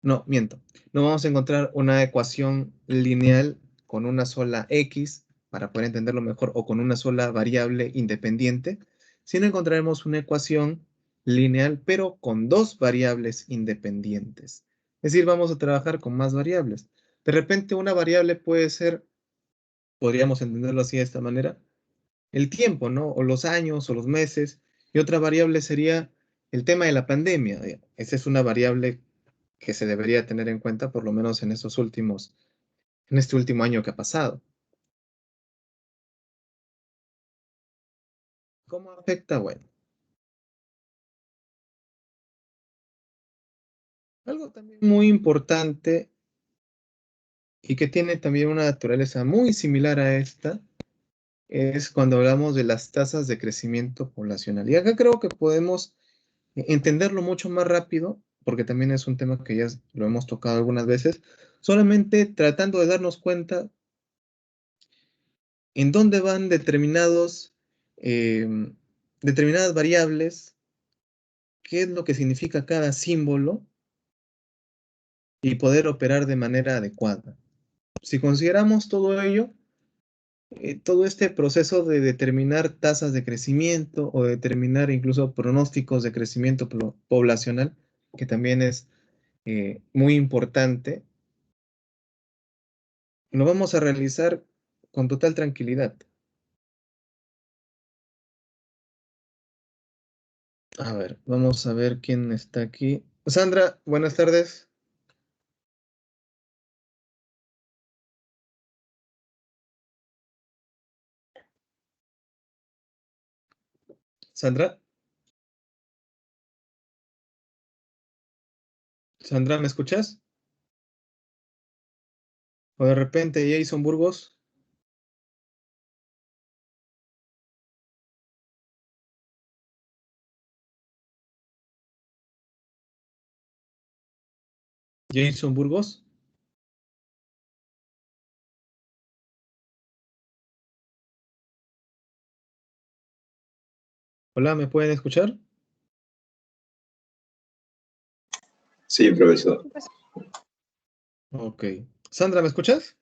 S1: No, miento. No vamos a encontrar una ecuación lineal con una sola x, para poder entenderlo mejor, o con una sola variable independiente, sino encontraremos una ecuación lineal, pero con dos variables independientes. Es decir, vamos a trabajar con más variables. De repente una variable puede ser, podríamos entenderlo así de esta manera, el tiempo, ¿no? O los años o los meses. Y otra variable sería el tema de la pandemia. Esa es una variable que se debería tener en cuenta, por lo menos en este último año que ha pasado. ¿Cómo afecta? Bueno, Algo también muy importante y que tiene también una naturaleza muy similar a esta es cuando hablamos de las tasas de crecimiento poblacional. Y acá creo que podemos entenderlo mucho más rápido, porque también es un tema que ya lo hemos tocado algunas veces, solamente tratando de darnos cuenta en dónde van determinadas variables, qué es lo que significa cada símbolo y poder operar de manera adecuada. Si consideramos todo ello, todo este proceso de determinar tasas de crecimiento o determinar incluso pronósticos de crecimiento poblacional, que también es muy importante, lo vamos a realizar con total tranquilidad. A ver, vamos a ver quién está aquí. Sandra, buenas tardes. Sandra. Sandra, ¿me escuchas? O de repente Jason Burgos. Jason Burgos. Hola, ¿me pueden escuchar?
S8: Sí, profesor.
S1: Ok. Sandra, ¿me escuchas?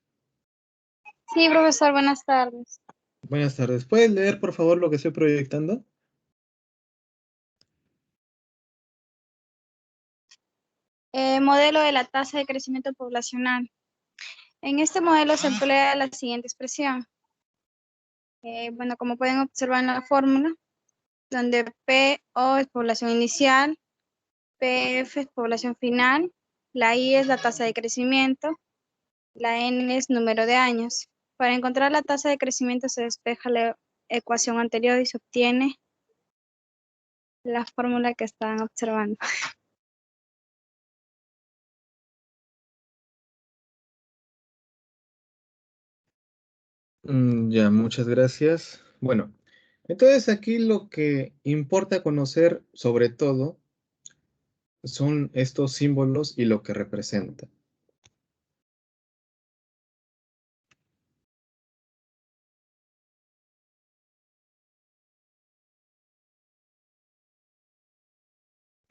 S3: Sí, profesor, buenas tardes.
S1: Buenas tardes. ¿Puedes leer, por favor, lo que estoy proyectando?
S3: Modelo de la tasa de crecimiento poblacional. En este modelo se emplea la siguiente expresión. Bueno, como pueden observar en la fórmula, donde PO es población inicial, PF es población final, la I es la tasa de crecimiento, la N es número de años. Para encontrar la tasa de crecimiento se despeja la ecuación anterior y se obtiene la fórmula que están observando.
S1: Ya, muchas gracias. Bueno, entonces aquí lo que importa conocer sobre todo son estos símbolos y lo que representan.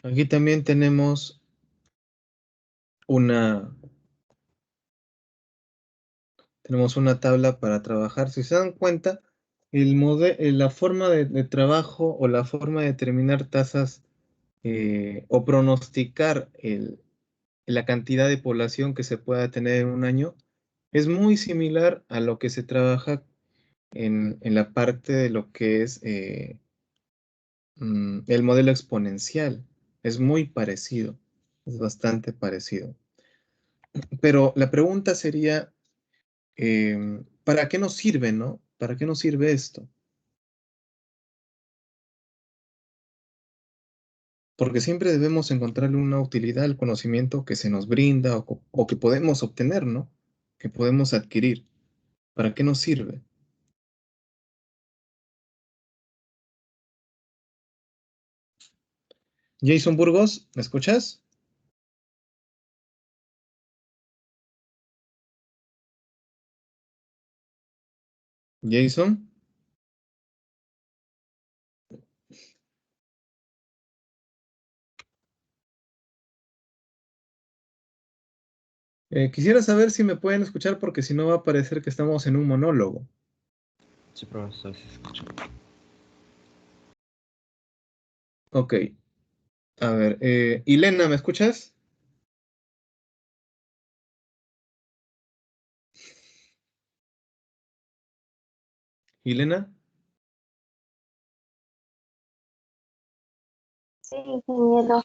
S1: Aquí también tenemos una tabla para trabajar. Si se dan cuenta, la forma de trabajo o la forma de determinar tasas o pronosticar la cantidad de población que se pueda tener en un año es muy similar a lo que se trabaja en la parte de lo que es el modelo exponencial. Es muy parecido, es bastante parecido. Pero la pregunta sería, ¿para qué nos sirve, no? ¿Para qué nos sirve esto? Porque siempre debemos encontrarle una utilidad al conocimiento que se nos brinda o que podemos obtener, ¿no? Que podemos adquirir. ¿Para qué nos sirve? Jason Burgos, ¿me escuchas? Jason. Quisiera saber si me pueden escuchar porque si no va a parecer que estamos en un monólogo.
S4: Sí, profesor, se escucha.
S1: Ok. A ver, Ilena, ¿me escuchas? Ilena.
S2: Sí, ingeniero.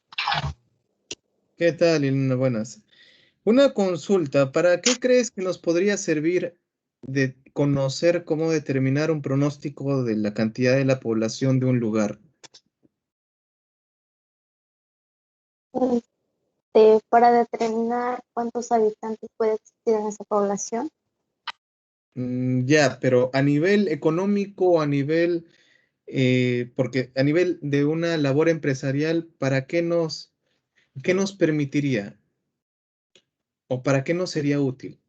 S1: ¿Qué tal, Ilena? Buenas. Una consulta, ¿para qué crees que nos podría servir de conocer cómo determinar un pronóstico de la cantidad de la población de un lugar?
S2: para determinar cuántos habitantes puede existir en esa población.
S1: Ya, pero a nivel económico, a nivel, porque a nivel de una labor empresarial, ¿para qué nos permitiría? ¿O para qué nos sería útil?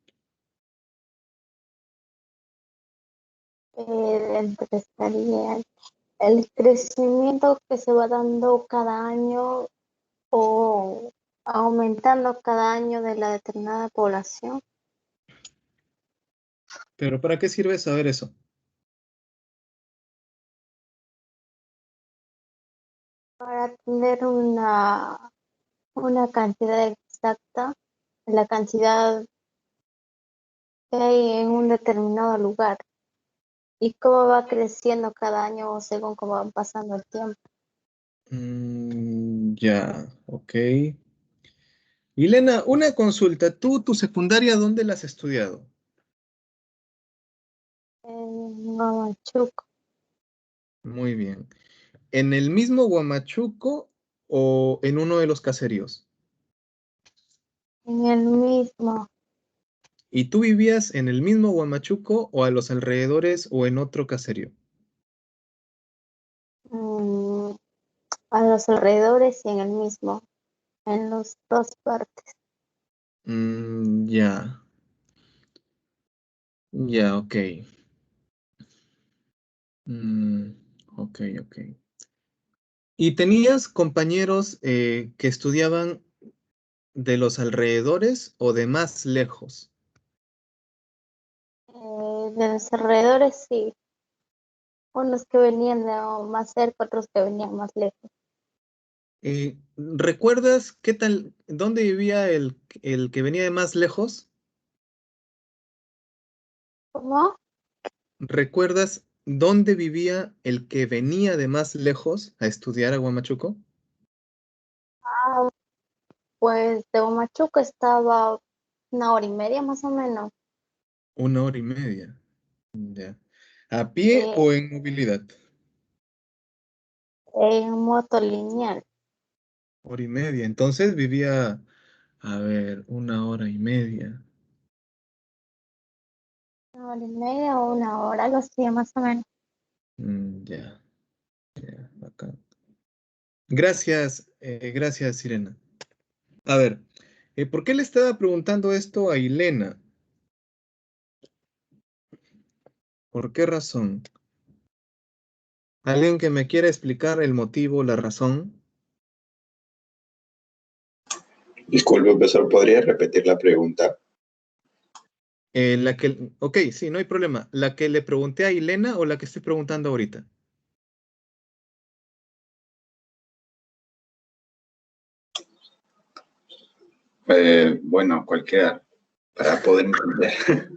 S2: Empezaría el crecimiento que se va dando cada año o aumentando cada año de la determinada población.
S1: Pero ¿para qué sirve saber eso?
S2: Para tener una cantidad exacta, la cantidad que hay en un determinado lugar y cómo va creciendo cada año según cómo va pasando el tiempo.
S1: Ya, ok. Elena, una consulta. ¿Tú, tu secundaria, dónde la has estudiado?
S2: En Huamachuco,
S1: Muy bien. ¿En el mismo Huamachuco o en uno de los caseríos?
S2: en el mismo,
S1: ¿Y tú vivías en el mismo Huamachuco o a los alrededores o en otro caserío?
S2: mm, a los alrededores y en el mismo, en las dos partes.
S1: Ya, ya, ok. Mm, ok, ok. ¿Y tenías compañeros que estudiaban de los alrededores o de más lejos?
S2: De los alrededores sí, unos que venían de más cerca, otros que venían más lejos.
S1: ¿Recuerdas qué tal, dónde vivía el que venía de más lejos?
S2: ¿Cómo?
S1: ¿Recuerdas dónde vivía el que venía de más lejos a estudiar a Huamachuco?
S2: Ah, pues de Huamachuco estaba 1 hora y media más o menos.
S1: 1 hora y media. Ya. ¿A pie
S2: eh,
S1: o en movilidad?
S2: en moto lineal.
S1: 1 hora y media. Entonces vivía, a ver, 1 hora y media.
S2: 1 hora y media o 1 hora, algo así más o menos.
S1: Ya, ya, acá. Gracias, gracias, Sirena. A ver, ¿por qué le estaba preguntando esto a Ilena? ¿Por qué razón? ¿Alguien que me quiera explicar el motivo, la razón?
S8: Disculpe, profesor, ¿podría repetir la pregunta?
S1: Ok, sí, no hay problema. ¿La que le pregunté a Ilena o la que estoy preguntando ahorita?
S8: Bueno, cualquiera, para poder entender.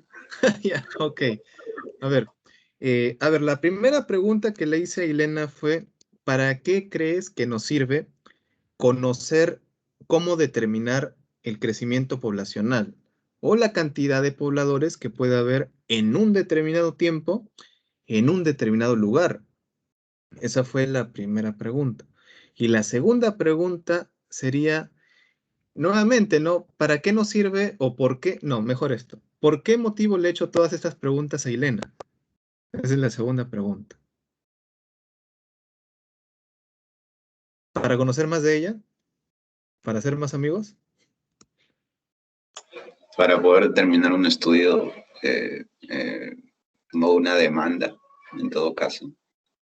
S1: Ya, ok. A ver, la primera pregunta que le hice a Ilena fue, ¿para qué crees que nos sirve conocer cómo determinar el crecimiento poblacional o la cantidad de pobladores que puede haber en un determinado tiempo, en un determinado lugar? Esa fue la primera pregunta. Y la segunda pregunta sería, nuevamente, ¿no? ¿Para qué nos sirve o por qué? No, mejor esto. ¿Por qué motivo le he hecho todas estas preguntas a Ilena? Esa es la segunda pregunta. ¿Para conocer más de ella? ¿Para ser más amigos?
S8: Para poder terminar un estudio, no una demanda, en todo caso.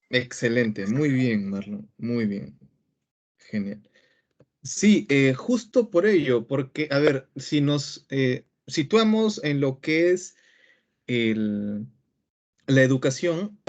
S1: Excelente, muy bien, Marlon, muy bien. Genial. Sí, justo por ello, porque, a ver, si nos situamos en lo que es la educación,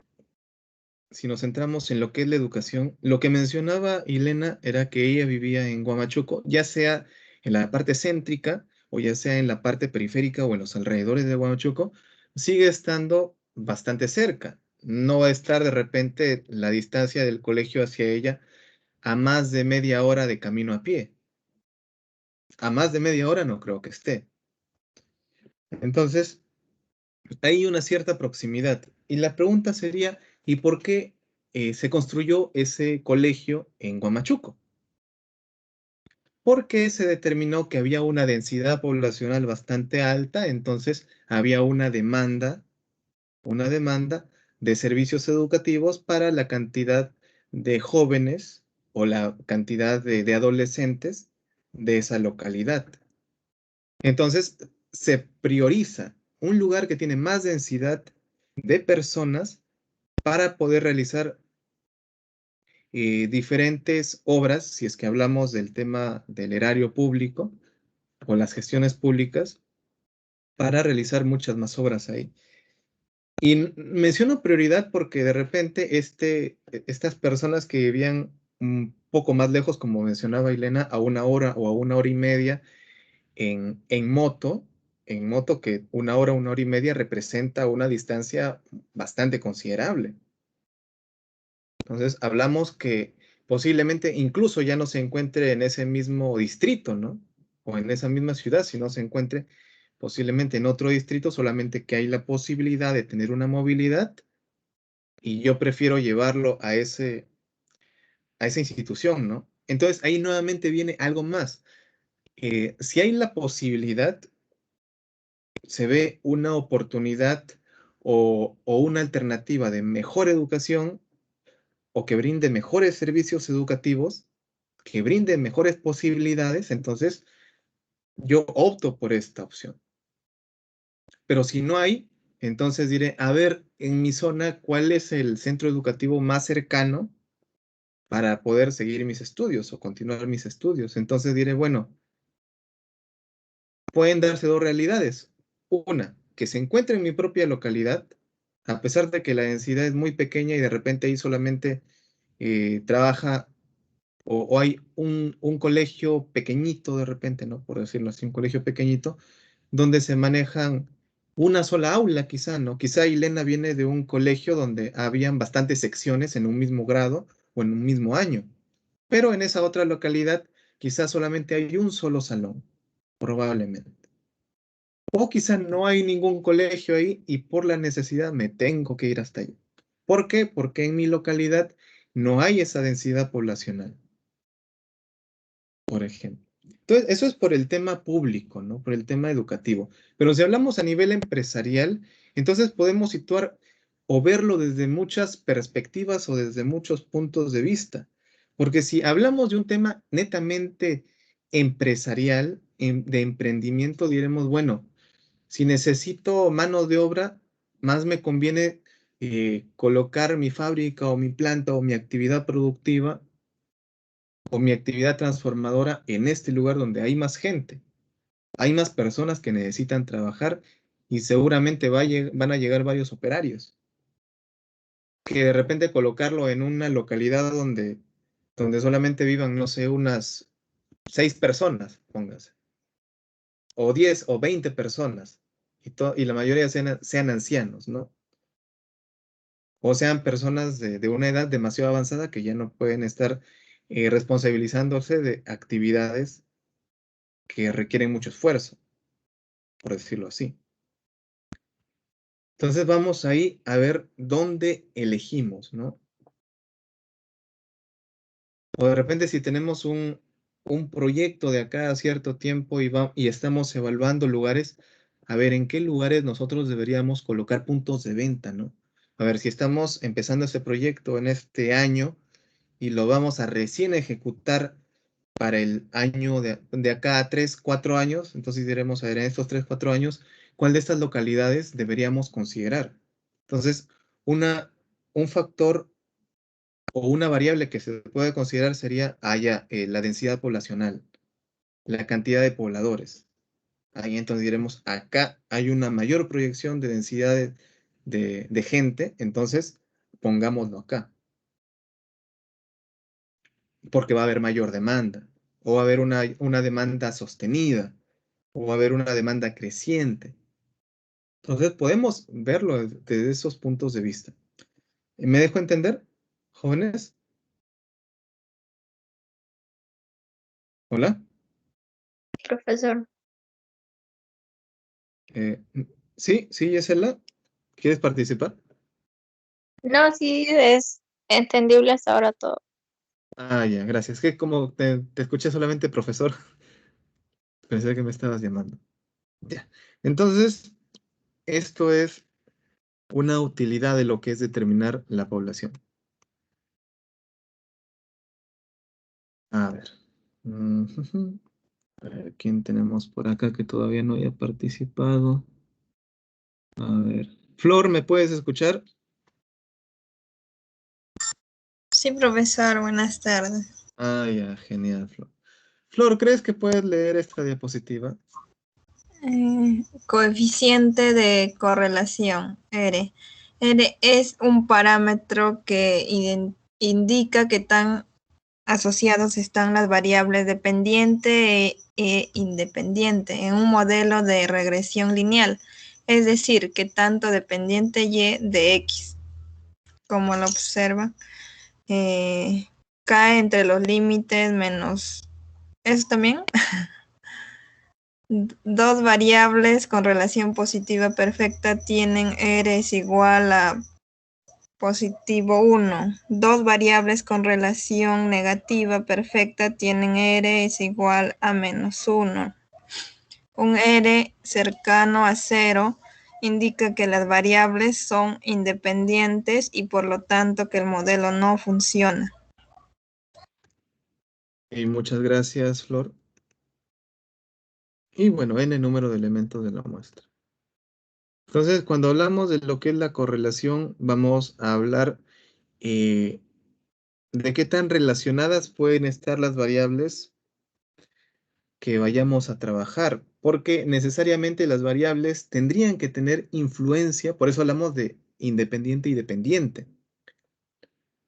S1: si nos centramos en lo que es la educación, lo que mencionaba Elena era que ella vivía en Huamachuco, ya sea en la parte céntrica o ya sea en la parte periférica o en los alrededores de Huamachuco, sigue estando bastante cerca. No va a estar de repente la distancia del colegio hacia ella a más de media hora de camino a pie. A más de media hora no creo que esté. Entonces, hay una cierta proximidad. Y la pregunta sería, ¿y por qué se construyó ese colegio en Huamachuco? porque se determinó que había una densidad poblacional bastante alta, entonces había una demanda de servicios educativos para la cantidad de jóvenes o la cantidad de adolescentes de esa localidad. Entonces, se prioriza un lugar que tiene más densidad de personas para poder realizar diferentes obras, si es que hablamos del tema del erario público o las gestiones públicas, para realizar muchas más obras ahí. Y menciono prioridad porque de repente estas personas que vivían un poco más lejos, como mencionaba Elena, a 1 hora o a 1 hora y media en moto, que 1 hora, 1 hora y media representa una distancia bastante considerable. Entonces, hablamos que posiblemente incluso ya no se encuentre en ese mismo distrito, ¿no? O en esa misma ciudad, sino se encuentre posiblemente en otro distrito, solamente que hay la posibilidad de tener una movilidad y yo prefiero llevarlo a esa institución, ¿no? Entonces, ahí nuevamente viene algo más. Si hay la posibilidad, se ve una oportunidad o una alternativa de mejor educación o que brinde mejores servicios educativos, que brinde mejores posibilidades, entonces yo opto por esta opción. Pero si no hay, entonces diré, a ver, en mi zona, ¿cuál es el centro educativo más cercano para poder seguir mis estudios o continuar mis estudios? Entonces diré, bueno, pueden darse dos realidades. Una, que se encuentre en mi propia localidad, a pesar de que la densidad es muy pequeña y de repente ahí solamente trabaja o hay un colegio pequeñito de repente, ¿no? Por decirlo así, un colegio pequeñito, donde se manejan una sola aula, quizá, ¿no? Quizá Elena viene de un colegio donde habían bastantes secciones en un mismo grado o en un mismo año, pero en esa otra localidad quizá solamente hay un solo salón, probablemente. O quizá no hay ningún colegio ahí y por la necesidad me tengo que ir hasta allí. ¿Por qué? Porque en mi localidad no hay esa densidad poblacional, por ejemplo. Entonces, eso es por el tema público, ¿no? Por el tema educativo. Pero si hablamos a nivel empresarial, entonces podemos situar o verlo desde muchas perspectivas o desde muchos puntos de vista. Porque si hablamos de un tema netamente empresarial, de emprendimiento, diremos, bueno, si necesito mano de obra, más me conviene colocar mi fábrica o mi planta o mi actividad productiva o mi actividad transformadora en este lugar donde hay más gente, hay más personas que necesitan trabajar y seguramente van a llegar varios operarios. Que de repente colocarlo en una localidad donde solamente vivan, no sé, unas 6 personas, póngase, o 10 o 20 personas, y la mayoría sean ancianos, ¿no? O sean personas de una edad demasiado avanzada que ya no pueden estar responsabilizándose de actividades que requieren mucho esfuerzo, por decirlo así. Entonces vamos ahí a ver dónde elegimos, ¿no? O de repente si tenemos un proyecto de acá a cierto tiempo y estamos evaluando lugares, a ver en qué lugares nosotros deberíamos colocar puntos de venta, ¿no? A ver, si estamos empezando ese proyecto en este año y lo vamos a recién ejecutar para el año de acá a 3, 4 años, entonces diremos, a ver, en estos 3, 4 años, ¿cuál de estas localidades deberíamos considerar? Entonces, un factor o una variable que se puede considerar sería la densidad poblacional, la cantidad de pobladores. Ahí entonces diremos, acá hay una mayor proyección de densidad de gente, entonces pongámoslo acá, porque va a haber mayor demanda, o va a haber una demanda sostenida, o va a haber una demanda creciente. Entonces podemos verlo desde esos puntos de vista. ¿Me dejo entender, jóvenes? ¿Hola?
S2: Profesor.
S1: Sí, Gisela, ¿quieres participar?
S2: No, sí, es entendible hasta ahora todo.
S1: Ah, ya, gracias. Que como te escuché solamente profesor, pensé que me estabas llamando. Ya. Entonces, esto es una utilidad de lo que es determinar la población. A ver. Ujujú. A ver, ¿quién tenemos por acá que todavía no haya participado? A ver. Flor, ¿me puedes escuchar?
S10: Sí, profesor, buenas tardes.
S1: Ah, ya, genial, Flor. Flor, ¿crees que puedes leer esta diapositiva?
S10: Coeficiente de correlación, R. R es un parámetro que indica qué tan asociados están las variables dependiente e independiente en un modelo de regresión lineal, es decir, que tanto dependiente Y de X, como lo observa, cae entre los límites menos... ¿Eso también? Dos variables con relación positiva perfecta tienen R es igual a positivo 1. Dos variables con relación negativa perfecta tienen R es igual a menos 1. Un R cercano a 0 indica que las variables son independientes y por lo tanto que el modelo no funciona.
S1: Y muchas gracias, Flor. Y bueno, n número de elementos de la muestra. Entonces, cuando hablamos de lo que es la correlación, vamos a hablar de qué tan relacionadas pueden estar las variables que vayamos a trabajar, porque necesariamente las variables tendrían que tener influencia, por eso hablamos de independiente y dependiente.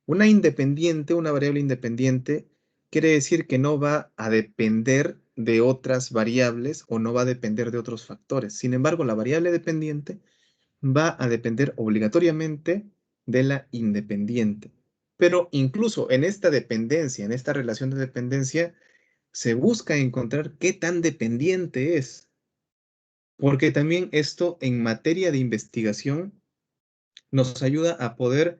S1: Una independiente, una variable independiente, quiere decir que no va a depender de otras variables o no va a depender de otros factores. Sin embargo, la variable dependiente va a depender obligatoriamente de la independiente. Pero incluso en esta dependencia, en esta relación de dependencia, se busca encontrar qué tan dependiente es, porque también esto en materia de investigación nos ayuda a poder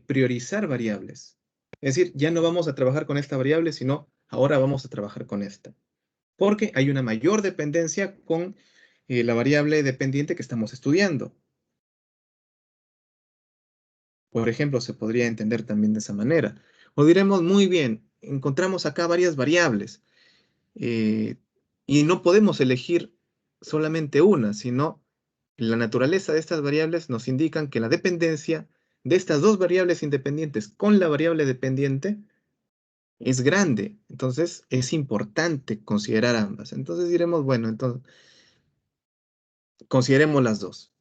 S1: priorizar variables. Es decir, ya no vamos a trabajar con esta variable, sino ahora vamos a trabajar con esta, porque hay una mayor dependencia con la variable dependiente que estamos estudiando. Por ejemplo, se podría entender también de esa manera. O diremos, muy bien, encontramos acá varias variables eh, y no podemos elegir solamente una, sino la naturaleza de estas variables nos indican que la dependencia de estas dos variables independientes con la variable dependiente es grande. Entonces, es importante considerar ambas. Entonces diremos, bueno, entonces consideremos las dos.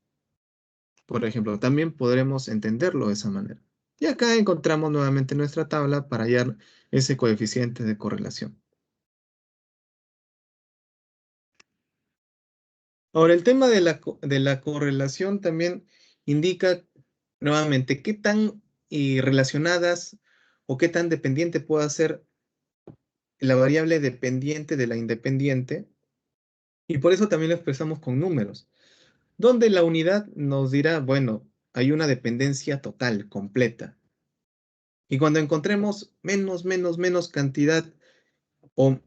S1: Por ejemplo, también podremos entenderlo de esa manera. Y acá encontramos nuevamente nuestra tabla para hallar ese coeficiente de correlación. Ahora, el tema de la correlación también indica nuevamente qué tan relacionadas o qué tan dependiente puede ser la variable dependiente de la independiente. Y por eso también lo expresamos con números, donde la unidad nos dirá, bueno, hay una dependencia total, completa. Y cuando encontremos menos cantidad o,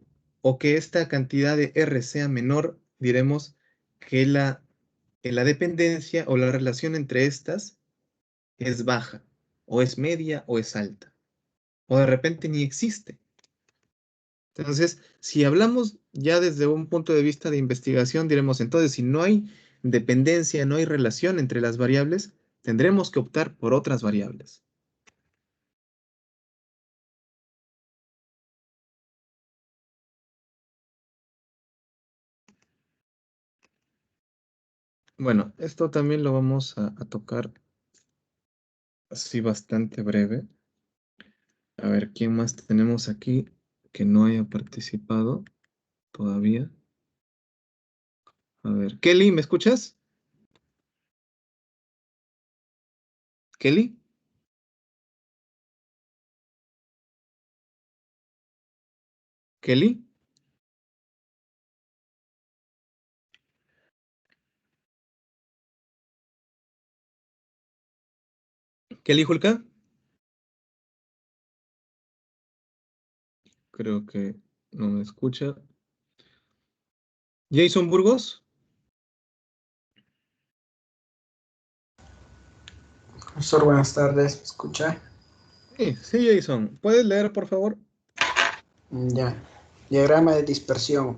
S1: o que esta cantidad de R sea menor, diremos que la dependencia o la relación entre estas es baja, o es media o es alta, o de repente ni existe. Entonces, si hablamos ya desde un punto de vista de investigación, diremos entonces, si no hay dependencia, no hay relación entre las variables, tendremos que optar por otras variables. Bueno, esto también lo vamos a tocar así bastante breve. A ver, ¿quién más tenemos aquí que no haya participado todavía? A ver, Kelly, ¿me escuchas? Kelly. Kelly. Kelly Julka. Creo que no me escucha. Jason Burgos.
S11: Profesor, buenas tardes, ¿me escucha?
S1: Sí, Jason. ¿Puedes leer, por favor?
S11: Ya. Diagrama de dispersión.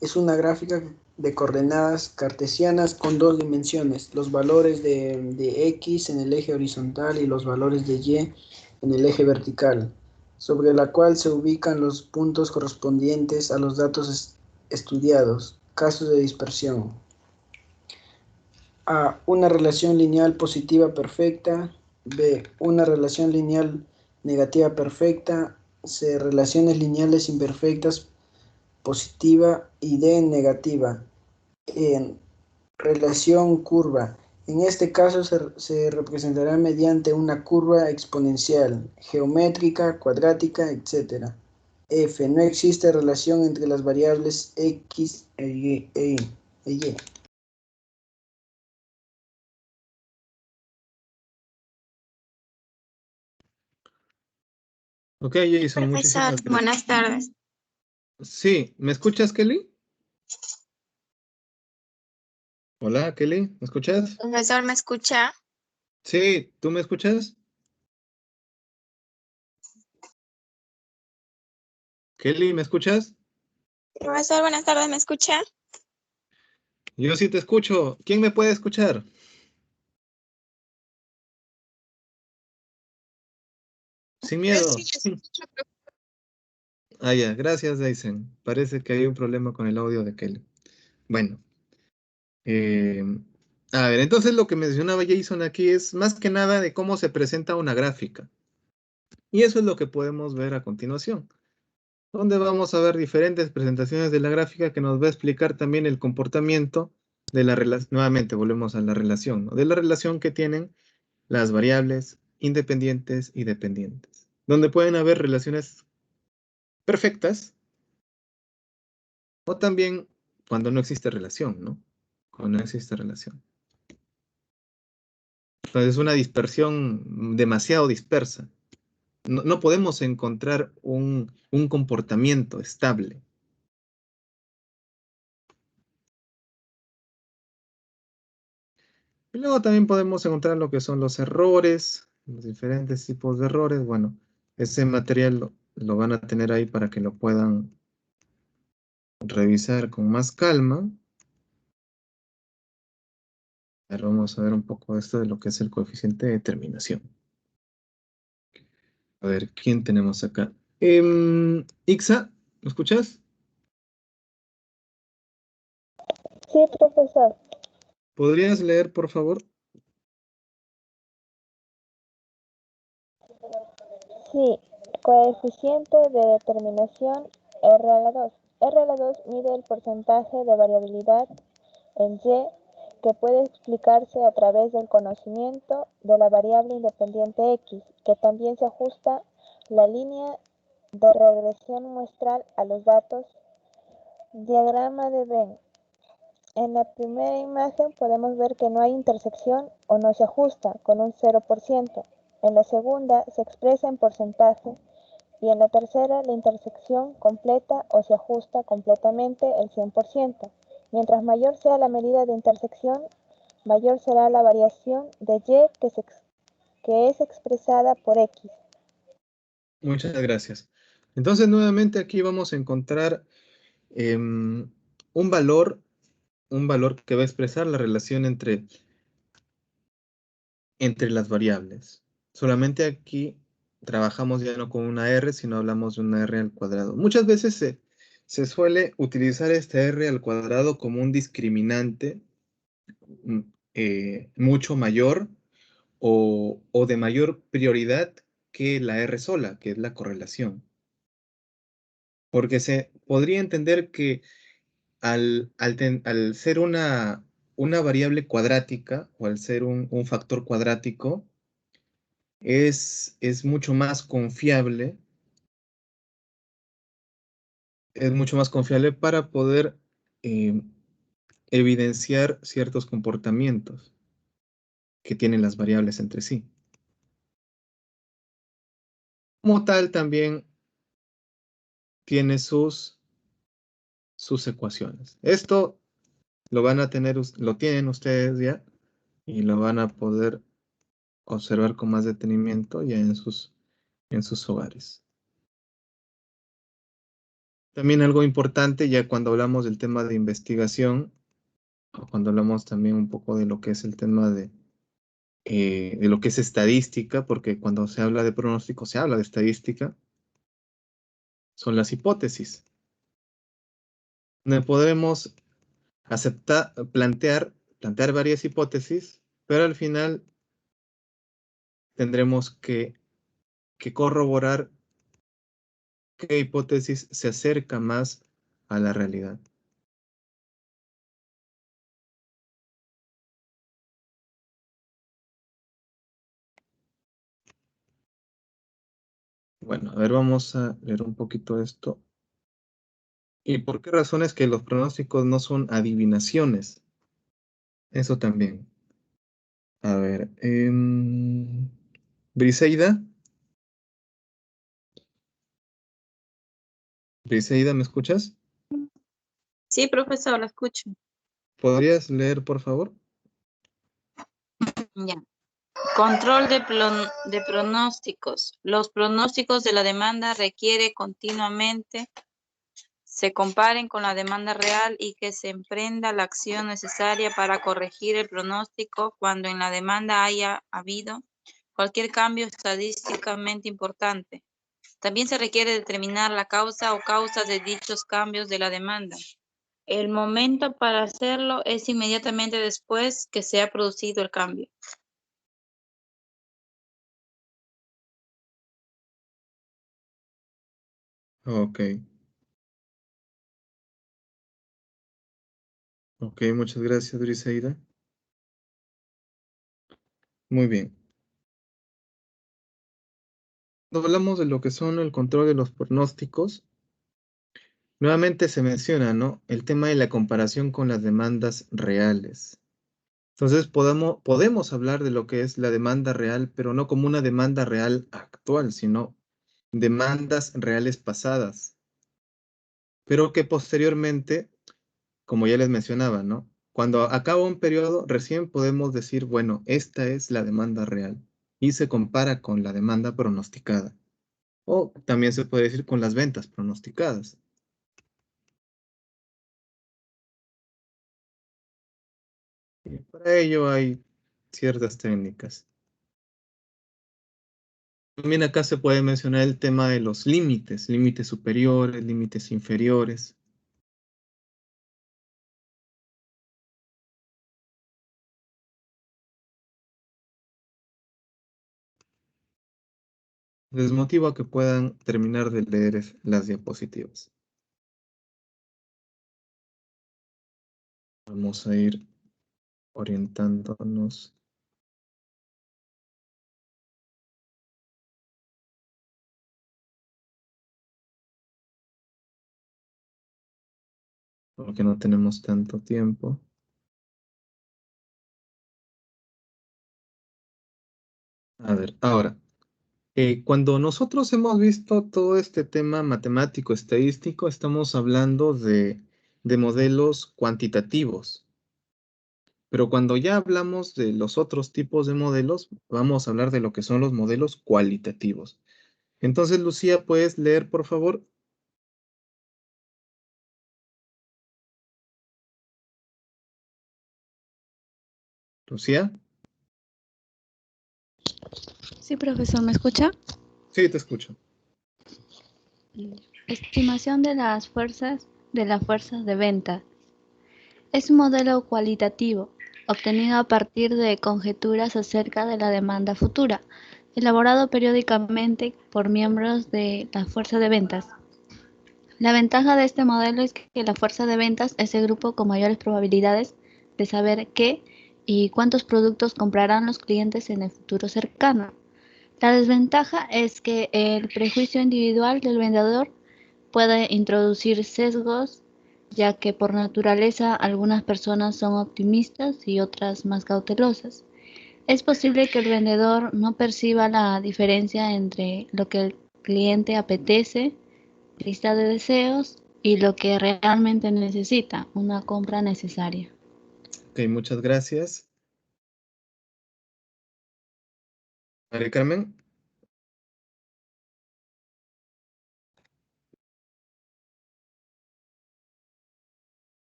S11: Es una gráfica de coordenadas cartesianas con dos dimensiones, los valores de X en el eje horizontal y los valores de Y en el eje vertical, sobre la cual se ubican los puntos correspondientes a los datos estudiados. Casos de dispersión. A. Una relación lineal positiva perfecta. B. Una relación lineal negativa perfecta. C. Relaciones lineales imperfectas positiva y D. Negativa. En relación curva. En este caso se representará mediante una curva exponencial, geométrica, cuadrática, etc. F. No existe relación entre las variables X e Y.
S1: Ok, Jason,
S3: Profesor,
S1: muchísimas gracias.
S3: buenas tardes.
S1: Sí, ¿me escuchas, Kelly? Hola, Kelly, ¿me escuchas?
S3: Profesor, ¿me escucha?
S1: Sí, ¿tú me escuchas? Kelly, ¿me escuchas?
S3: Profesor, buenas tardes, ¿me escucha?
S1: Yo sí te escucho. ¿Quién me puede escuchar? Sin
S6: Yo
S1: miedo.
S6: sí les escucho,
S1: Ah, ya, gracias, Dyson. Parece que hay un problema con el audio de Kelly. Bueno, eh, a ver, entonces lo que mencionaba Jason aquí es más que nada de cómo se presenta una gráfica. Y eso es lo que podemos ver a continuación, donde vamos a ver diferentes presentaciones de la gráfica que nos va a explicar también el comportamiento de la relación. Nuevamente, volvemos a la relación, ¿no? De la relación que tienen las variables independientes y dependientes, donde pueden haber relaciones perfectas o también cuando no existe relación, ¿no? Cuando no existe relación. Entonces es una dispersión demasiado dispersa. No podemos encontrar un comportamiento estable. Y luego también podemos encontrar lo que son los errores, los diferentes tipos de errores. Bueno, ese material lo van a tener ahí para que lo puedan revisar con más calma. A ver, vamos a ver un poco esto de lo que es el coeficiente de determinación. A ver, ¿quién tenemos acá? Ixa, ¿me escuchas?
S2: Sí, profesor.
S1: ¿Podrías leer, por favor?
S2: Sí, coeficiente de determinación R a la 2. R a la 2 mide el porcentaje de variabilidad en Y que puede explicarse a través del conocimiento de la variable independiente X, que también se ajusta la línea de regresión muestral a los datos. Diagrama de Venn. En la primera imagen podemos ver que no hay intersección o no se ajusta con un 0%. En la segunda se expresa en porcentaje y en la tercera la intersección completa o se ajusta completamente el 100%. Mientras mayor sea la medida de intersección, mayor será la variación de Y que es expresada por X.
S1: Muchas gracias. Entonces, nuevamente aquí vamos a encontrar un valor que va a expresar la relación entre las variables. Solamente aquí trabajamos ya no con una R, sino hablamos de una R al cuadrado. Muchas veces se suele utilizar esta R al cuadrado como un discriminante mm, mucho mayor o de mayor prioridad que la R sola, que es la correlación. Porque se podría entender que al ser una variable cuadrática o al ser un factor cuadrático, es mucho más confiable, para poder eh, evidenciar ciertos comportamientos que tienen las variables entre sí. Como tal, también tiene sus ecuaciones. Esto lo van a tener, lo tienen ustedes ya y lo van a poder observar con más detenimiento ya en sus hogares. También algo importante ya cuando hablamos del tema de investigación, o cuando hablamos también un poco de lo que es el tema de lo que es estadística, porque cuando se habla de pronóstico se habla de estadística, son las hipótesis. No podremos plantear varias hipótesis, pero al final tendremos que corroborar qué hipótesis se acerca más a la realidad. Bueno, a ver, vamos a leer un poquito esto. ¿Y por qué razones que los pronósticos no son adivinaciones? Eso también. A ver, Briseida. Briseida, ¿me escuchas?
S5: Sí, profesor, lo escucho.
S1: ¿Podrías leer, por favor?
S5: Ya. Control de pronósticos. Los pronósticos de la demanda requiere continuamente se comparen con la demanda real y que se emprenda la acción necesaria para corregir el pronóstico cuando en la demanda haya habido cualquier cambio estadísticamente importante. También se requiere determinar la causa o causas de dichos cambios de la demanda. El momento para hacerlo es inmediatamente después que se ha producido el cambio.
S1: Ok. Ok, muchas gracias, Briseida. Muy bien. Cuando hablamos de lo que son el control de los pronósticos, nuevamente se menciona, ¿no? El tema de la comparación con las demandas reales. Entonces podemos hablar de lo que es la demanda real, pero no como una demanda real actual, sino demandas reales pasadas. Pero que posteriormente, como ya les mencionaba, ¿no? Cuando acaba un periodo, recién podemos decir, bueno, esta es la demanda real y se compara con la demanda pronosticada. O también se puede decir con las ventas pronosticadas. Y para ello hay ciertas técnicas. También acá se puede mencionar el tema de los límites, límites superiores, límites inferiores. Les motivo a que puedan terminar de leer las diapositivas. Vamos a ir orientándonos. Porque no tenemos tanto tiempo. A ver, ahora, cuando nosotros hemos visto todo este tema matemático, estadístico, estamos hablando de modelos cuantitativos. Pero cuando ya hablamos de los otros tipos de modelos, vamos a hablar de lo que son los modelos cualitativos. Entonces, Lucía, ¿puedes leer, por favor? Lucía.
S7: Sí, profesor, ¿me escucha?
S1: Sí, te escucho.
S7: Estimación de las fuerzas de venta. Es un modelo cualitativo, obtenido a partir de conjeturas acerca de la demanda futura, elaborado periódicamente por miembros de la fuerza de ventas. La ventaja de este modelo es que la fuerza de ventas es el grupo con mayores probabilidades de saber qué y cuántos productos comprarán los clientes en el futuro cercano. La desventaja es que el prejuicio individual del vendedor puede introducir sesgos, ya que por naturaleza algunas personas son optimistas y otras más cautelosas. Es posible que el vendedor no perciba la diferencia entre lo que el cliente apetece lista de deseos y lo que realmente necesita, una compra necesaria.
S1: Ok, muchas gracias. María Carmen.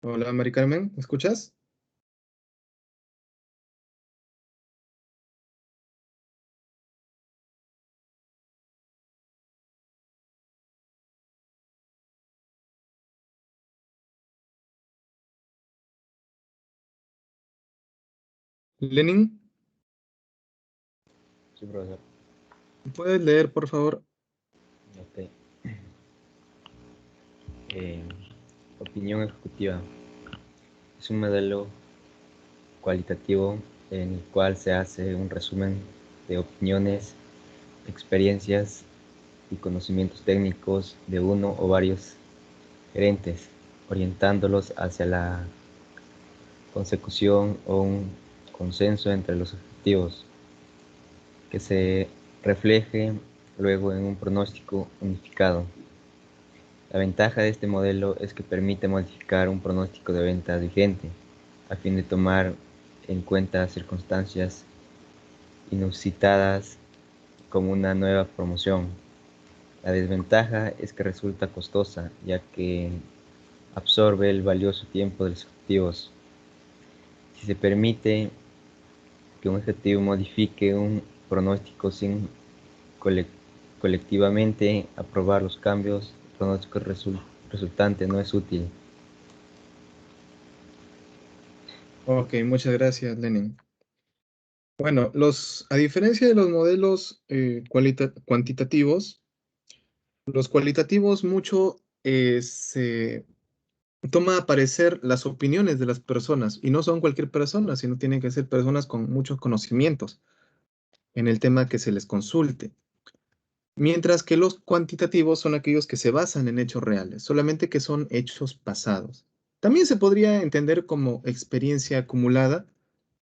S1: Hola, María Carmen, ¿me escuchas? Lenin,
S4: Sí, profesor.
S1: ¿puedes leer, por favor?
S4: Ok. Opinión ejecutiva. Es un modelo cualitativo en el cual se hace un resumen de opiniones, experiencias y conocimientos técnicos de uno o varios gerentes, orientándolos hacia la consecución o un consenso entre los objetivos, que se refleje luego en un pronóstico unificado. La ventaja de este modelo es que permite modificar un pronóstico de venta vigente, a fin de tomar en cuenta circunstancias inusitadas como una nueva promoción. La desventaja es que resulta costosa, ya que absorbe el valioso tiempo de los ejecutivos. Si se permite que un ejecutivo modifique un pronóstico sin colectivamente aprobar los cambios, el pronóstico resultante no es útil.
S1: Ok, muchas gracias, Lenin. Bueno, a diferencia de los modelos cuantitativos, los cualitativos mucho se toma a aparecer las opiniones de las personas, y no son cualquier persona, sino tienen que ser personas con muchos conocimientos en el tema que se les consulte. Mientras que los cuantitativos son aquellos que se basan en hechos reales, solamente que son hechos pasados. También se podría entender como experiencia acumulada,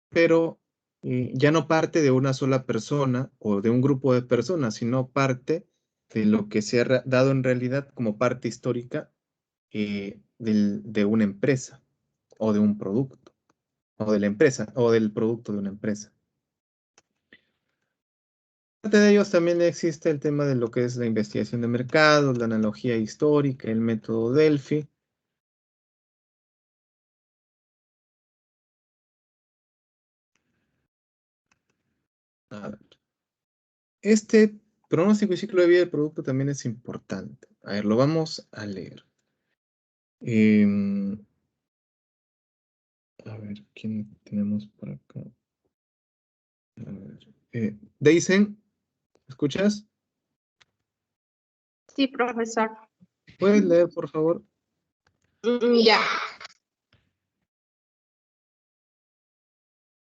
S1: pero ya no parte de una sola persona o de un grupo de personas, sino parte de lo que se ha dado en realidad como parte histórica de una empresa o de un producto, o de la empresa o del producto de una empresa. Aparte de ellos también existe el tema de lo que es la investigación de mercados, la analogía histórica, el método Delphi. A ver. Este pronóstico y ciclo de vida del producto también es importante. A ver, lo vamos a leer. Em, a ver, ¿quién tenemos por acá? A ver, Deisen, ¿escuchas?
S6: Sí, profesor.
S1: ¿Puedes leer, por favor?
S6: Ya.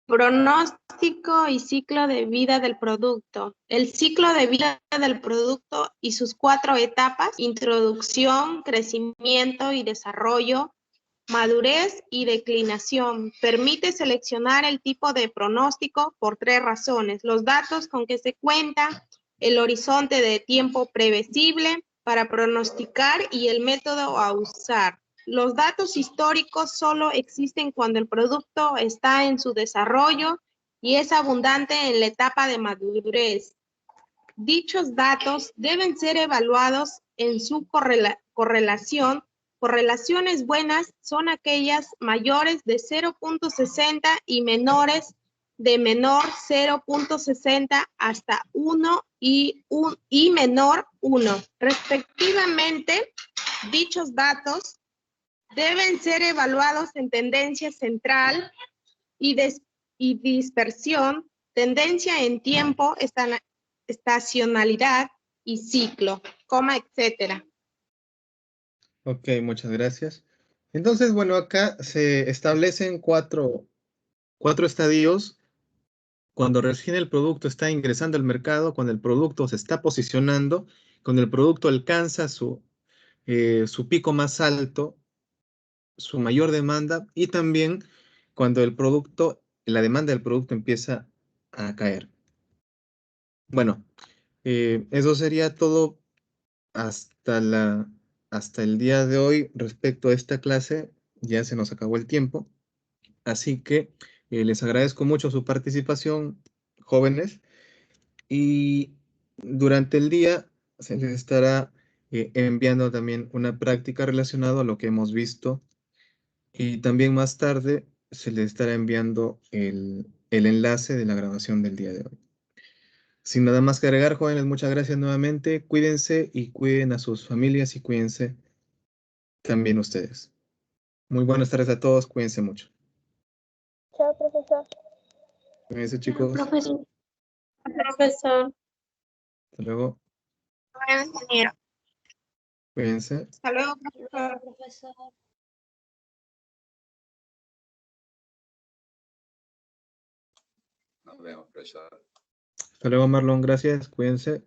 S6: Pronóstico y ciclo de vida del producto. El ciclo de vida del producto y sus 4 etapas: introducción, crecimiento y desarrollo, madurez y declinación. Permite seleccionar el tipo de pronóstico por 3 razones: los datos con que se cuenta, el horizonte de tiempo previsible para pronosticar y el método a usar. Los datos históricos solo existen cuando el producto está en su desarrollo y es abundante en la etapa de madurez. Dichos datos deben ser evaluados en su correlación. Correlaciones buenas son aquellas mayores de 0.60 y menores de menor 0.60 hasta 1 y menor 1. Respectivamente, dichos datos deben ser evaluados en tendencia central y dispersión, tendencia en tiempo, estacionalidad y ciclo, etcétera.
S1: Ok, muchas gracias. Entonces, bueno, acá se establecen cuatro estadios cuando recién el producto está ingresando al mercado, cuando el producto se está posicionando, cuando el producto alcanza su pico más alto, su mayor demanda, y también cuando la demanda del producto empieza a caer. Bueno, eso sería todo hasta el día de hoy, respecto a esta clase, ya se nos acabó el tiempo. Así que les agradezco mucho su participación, jóvenes, y durante el día se les estará enviando también una práctica relacionada a lo que hemos visto, y también más tarde se les estará enviando el enlace de la grabación del día de hoy. Sin nada más que agregar, jóvenes, muchas gracias nuevamente. Cuídense y cuiden a sus familias y cuídense también ustedes. Muy buenas tardes a todos, cuídense mucho.
S2: Chao, profesor.
S1: Cuídense, chicos.
S6: Profesor. Profesor.
S1: Hasta luego.
S6: Bueno, ingeniero.
S1: Cuídense.
S6: Hasta luego,
S9: Luego,
S6: profesor.
S9: profesor.
S8: Nos vemos, profesor.
S1: Hasta luego, Marlon. Gracias. Cuídense.